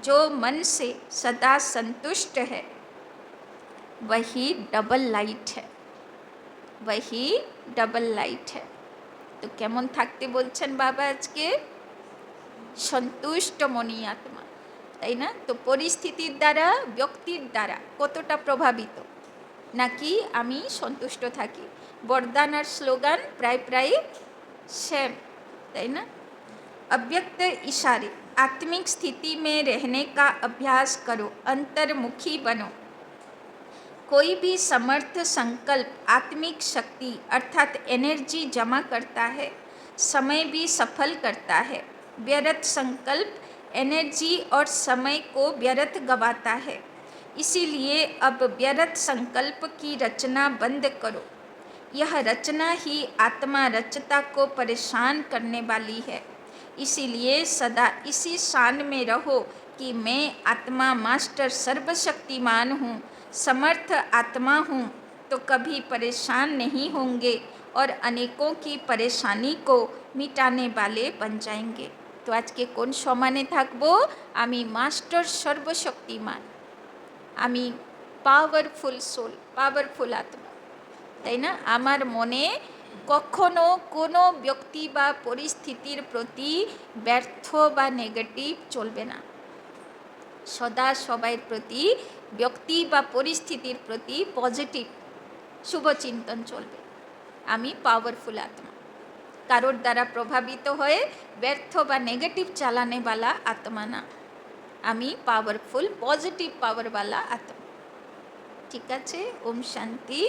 जो मन से सदा संतुष्ट है वही डबल लाइट है, वही डबल लाइट है। तो কেমন থাকতে বলছেন বাবা আজকে? সন্তুষ্ট মনি আত্মা, তাই না? তো পরিস্থিতির দ্বারা ব্যক্তির দ্বারা কতটা প্রভাবিত নাকি আমি সন্তুষ্ট থাকি? বরদান আর স্লোগান প্রায় প্রায় सेम, है ना? अव्यक्त इशारे, आत्मिक स्थिति में रहने का अभ्यास करो, अंतर्मुखी बनो। कोई भी समर्थ संकल्प आत्मिक शक्ति अर्थात एनर्जी जमा करता है, समय भी सफल करता है। व्यर्थ संकल्प एनर्जी और समय को व्यर्थ गवाता है। इसीलिए अब व्यर्थ संकल्प की रचना बंद करो। यह रचना ही आत्मा रचता को परेशान करने वाली है। इसीलिए सदा इसी शान में रहो कि मैं आत्मा मास्टर सर्वशक्तिमान हूँ, समर्थ आत्मा हूँ, तो कभी परेशान नहीं होंगे और अनेकों की परेशानी को मिटाने वाले बन जाएंगे। तो आज के कौन समाने থাকবো? আমি মাস্টার সর্বশক্তিমান, আমি পাওয়ারফুল সোল, পাওয়ারফুল আত্মা, তাই না? আমার মনে কখনো কোনো ব্যক্তি বা পরিস্থিতির প্রতি ব্যর্থ বা নেগেটিভ চলবে না। সদা সবাইয়ের প্রতি ব্যক্তি বা পরিস্থিতির প্রতি পজিটিভ শুভচিন্তন চলবে। আমি পাওয়ারফুল আত্মা, কারোর দ্বারা প্রভাবিত হয়ে ব্যর্থ বা নেগেটিভ চালানেওয়ালা আত্মা না, আমি পাওয়ারফুল পজিটিভ পাওয়ারওয়ালা আত্মা। ঠিক আছে? ওম শান্তি।